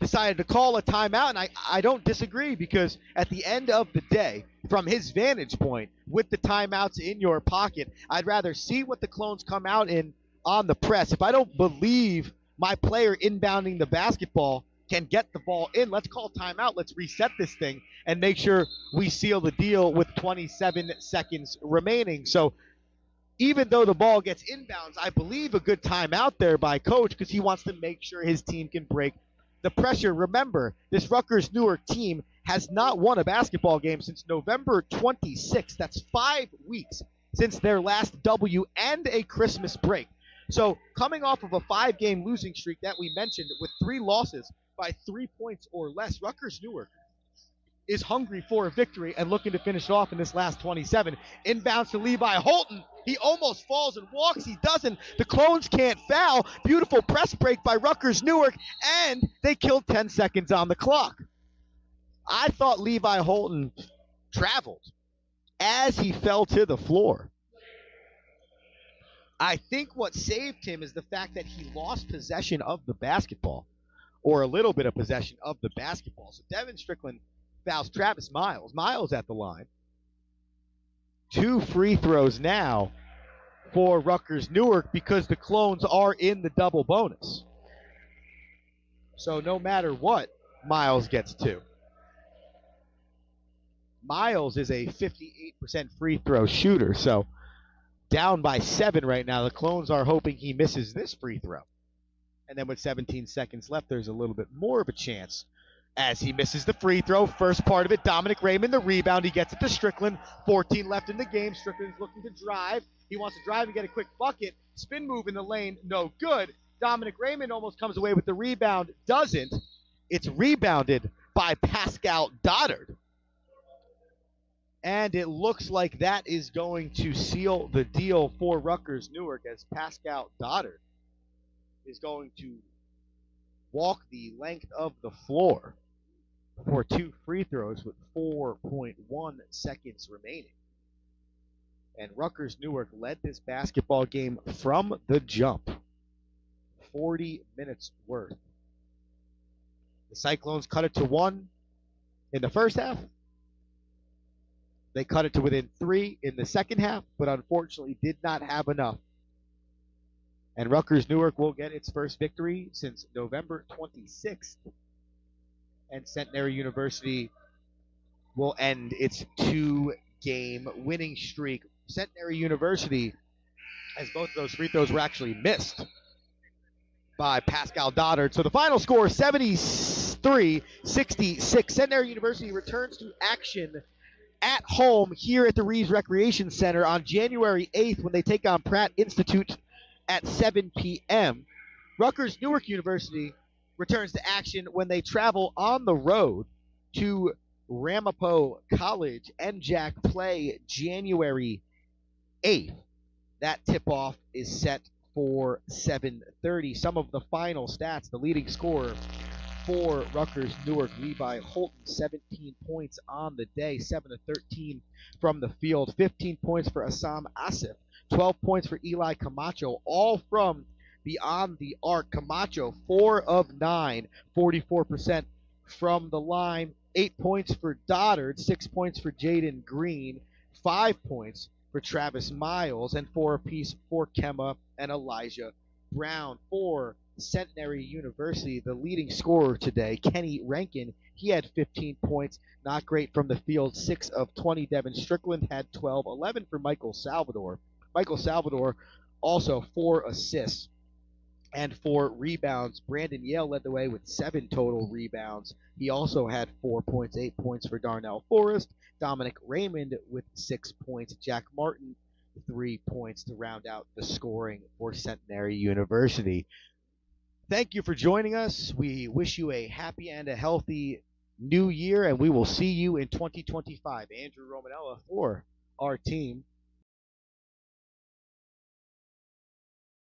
decided to call a timeout, and I don't disagree, because at the end of the day, from his vantage point, with the timeouts in your pocket, I'd rather see what the Clones come out in on the press. If I don't believe my player inbounding the basketball can get the ball in, let's call timeout, let's reset this thing, and make sure we seal the deal with 27 seconds remaining. So even though the ball gets inbounds, I believe a good timeout there by coach, because he wants to make sure his team can break the pressure. Remember, this Rutgers-Newark team has not won a basketball game since November 26th. That's 5 weeks since their last W and a Christmas break. So coming off of a 5-game losing streak that we mentioned with 3 losses by 3 points or less, Rutgers-Newark is hungry for a victory and looking to finish it off in this last 27. Inbounds to Levi Holton. He almost falls and walks. He doesn't. The Clones can't foul. Beautiful press break by Rutgers-Newark, and they killed 10 seconds on the clock. I thought Levi Holton traveled as he fell to the floor. I think what saved him is the fact that he lost possession of the basketball. or a little bit of possession of the basketball. So Devin Strickland fouls Travis Miles. Miles at the line. 2 free throws now for Rutgers-Newark because the Clones are in the double bonus. So no matter what, Miles gets 2. Miles is a 58% free throw shooter, so down by 7 right now. The Clones are hoping he misses this free throw. And then with 17 seconds left, there's a little bit more of a chance as he misses the free throw. First part of it, Dominic Raymond, the rebound. He gets it to Strickland. 14 left in the game. Strickland's looking to drive. He wants to drive and get a quick bucket. Spin move in the lane, no good. Dominic Raymond almost comes away with the rebound. Doesn't. It's rebounded by Pascal Doddard. And it looks like that is going to seal the deal for Rutgers-Newark as Pascal Doddard is going to walk the length of the floor for 2 free throws with 4.1 seconds remaining. And Rutgers-Newark led this basketball game from the jump. 40 minutes worth. The Cyclones cut it to 1 in the first half. They cut it to within 3 in the second half, but unfortunately did not have enough. And Rutgers-Newark will get its first victory since November 26th. And Centenary University will end its 2-game winning streak. Centenary University, as both of those free throws were actually missed by Pascal Doddard. So the final score, 73-66. Centenary University returns to action at home here at the Reeves Recreation Center on January 8th when they take on Pratt Institute at 7 p.m. Rutgers-Newark University returns to action when they travel on the road to Ramapo College. NJAC play January 8th. That tip-off is set for 7:30. Some of the final stats, the leading scorer for Rutgers-Newark, Levi Holton, 17 points on the day, 7 of 13 from the field, 15 points for Assam Asif, 12 points for Eli Camacho, all from beyond the arc. Camacho, 4 of 9, 44% from the line, 8 points for Doddard, 6 points for Jaden Green, 5 points for Travis Miles, and 4 apiece for Kemba and Elijah Brown. For Centenary University, the leading scorer today, Kenny Rankin, he had 15 points, not great from the field, 6 of 20. Devin Strickland had 12, 11 for Michael Salvador. Michael Salvador also 4 assists and 4 rebounds. Brandon Yale led the way with 7 total rebounds. He also had 4 points, 8 points for Darnell Forrest. Dominic Raymond with 6 points. Jack Martin, 3 points to round out the scoring for Centenary University. Thank you for joining us. We wish you a happy and a healthy new year, and we will see you in 2025. Andrew Romanella for our team